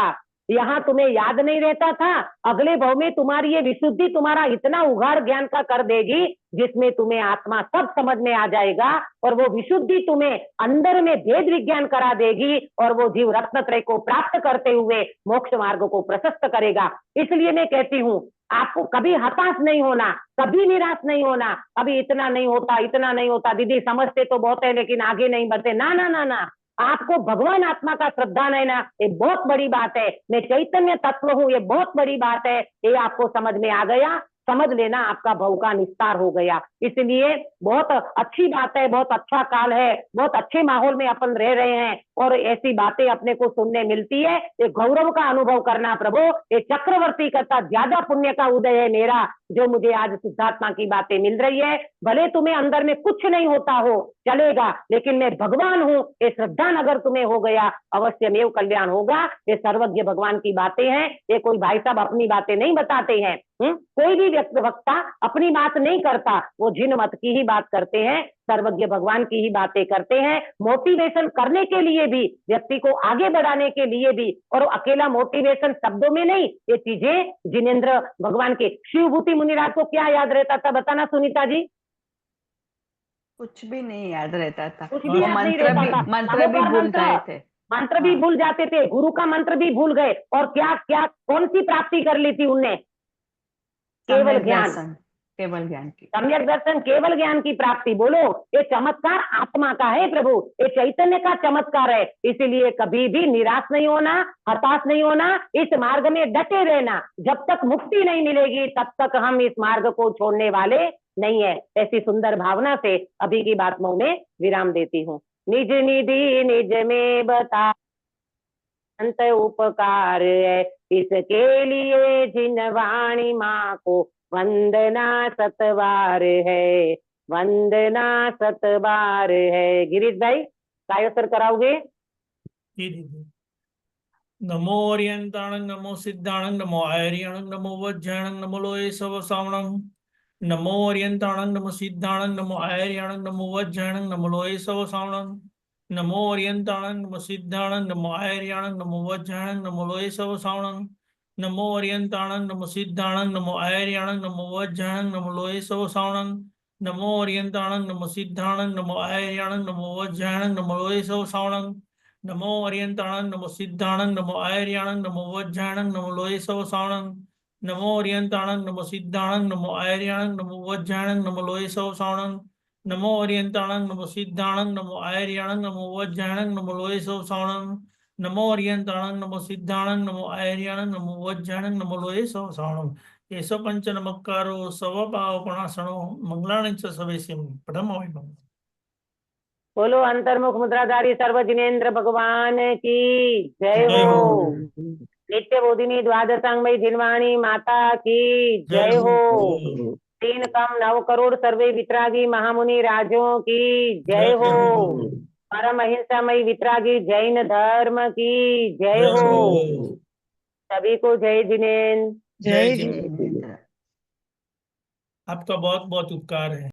यहाँ तुम्हें याद नहीं रहता था, अगले भाव में तुम्हारी ये विशुद्धि तुम्हारा इतना उघाड़ ज्ञान का कर देगी जिसमें तुम्हें आत्मा सब समझ में आ जाएगा, और वो विशुद्धि तुम्हें अंदर में भेद विज्ञान करा देगी, और वो जीव रत्नत्रय को प्राप्त करते हुए मोक्ष मार्ग को प्रशस्त करेगा। इसलिए मैं कहती हूँ आपको कभी हताश नहीं होना, कभी निराश नहीं होना। अभी इतना नहीं होता, इतना नहीं होता, दीदी समझते तो बहुत है लेकिन आगे नहीं बढ़ते, ना ना ना ना, आपको भगवान आत्मा का श्रद्धा नहीं ना, ये बहुत बड़ी बात है। मैं चैतन्य तत्व हूँ, ये बहुत बड़ी बात है, ये आपको समझ में आ गया, समझ लेना आपका भव का निस्तार हो गया। इसलिए बहुत अच्छी बात है, बहुत अच्छा काल है, बहुत अच्छे माहौल में अपन रह रहे हैं, और ऐसी बातें अपने को सुनने मिलती है, ये गौरव का अनुभव करना प्रभु, ये चक्रवर्ती करता ज्यादा पुण्य का उदय है मेरा, जो मुझे आज सिद्धात्मा की बातें मिल रही है। भले तुम्हें अंदर में कुछ नहीं होता हो चलेगा, लेकिन मैं भगवान हूँ, ये श्रद्धा अगर तुम्हें हो गया अवश्य में कल्याण होगा। ये सर्वज्ञ भगवान की बातें हैं, ये कोई भाई साहब अपनी बातें नहीं बताते हैं। कोई भी वक्ता अपनी बात नहीं करता, वो जिन मत की ही बात करते हैं, सर्वज्ञ भगवान की ही बातें करते हैं। मोटिवेशन करने के लिए भी, व्यक्ति को आगे बढ़ाने के लिए भी, और अकेला मोटिवेशन शब्दों में नहीं, ये चीजें जिनेंद्र भगवान के शिवभूति मुनिराज को क्या याद रहता था बताना सुनीता जी? कुछ भी नहीं याद रहता था, कुछ भी वो याद नहीं रहता था, मंत्र भी नमोकार भूल मंत्र, गए थे। मंत्र भी हाँ। भूल जाते थे, गुरु का मंत्र भी भूल गए, और क्या क्या कौन सी प्राप्ति कर ली थी उनने? केवल सम्यक ज्ञान, दर्शन, केवल ज्ञान की। सम्यक दर्शन, केवल ज्ञान की प्राप्ति। बोलो, ये चमत्कार आत्मा का है प्रभु, ये चैतन्य का चमत्कार है। इसीलिए कभी भी निराश नहीं होना, हताश नहीं होना, इस मार्ग में डटे रहना। जब तक मुक्ति नहीं मिलेगी तब तक हम इस मार्ग को छोड़ने वाले नहीं है। ऐसी सुंदर भावना से अभी की बात में विराम देती हूँ। निज निधि निज में बता अंत उपकार है, इसके लिए जिन वाणी माँ को वंदना सतवार है, वंदना सतवार है। गिरीश भाई कायोसर कराओगे? जी दीदी। नमो ओरियंताणं नमो सिद्धाणं नमो आर्याणं नमो वज्राणं नमो लोये सव सावणं। नमो ओरियंताणं नमो सिद्धाणं नमो आर्याणं नमो वज्राणं नमो लोये सव सावणं। नमो ओरियंताणं नमो सिद्धाणं नमो आर्याणं नमो वज्राणं नमो लोये सव सावणं। नमो ओरियंताणं नमो सिद्धाणं नमो आर्याणं नमो वज्राणं नमो लोये सव सावणं। नमो ओरियंताणं नमो सिद्धाणं नमो आर्याणं नमो वज्राणं नमो लोये सव सावणं। नमो ओरियंताणं नमो सिद्धाणं नमो आर्याणं नमो वज्राणं नमो लोये सव सावणं। नमो ओरियंताणं नमो सिद्धाणं नमो आर्याणं नमो वज्राणं नमो लोये सव सावणं। नमो ओरियंताणं नमो सिद्धाणं नमो आर्याणं नमो वज्राणं नमो लोये सव सावणं। नमो ओरियंताणं नमो सिद्धाणं नमो आर्याणं नमो वज्राणं नमो लोये सव सावणं। एष पंच नमस्कारो स्वभावपणासनो मंगलानि च सवेसिं प्रथमोऽयं। बोलो अंतर्मुख मुद्राधारी सर्व जिनेन्द्र भगवान की जय जय हो। हो। नित्य बोधिनी द्वादशांगमयी जिनवाणी माता की जय हो। 3 कम 9 करोड़ सर्वे वितरागी महामुनि राजों की जय हो। परम अहिंसामयी वितरागी जैन धर्म की जय हो। सभी को जय जिनेन्द्र। जय जय जिनेन्द्र। जिनेन्द्र। आपका बहुत बहुत उपकार है।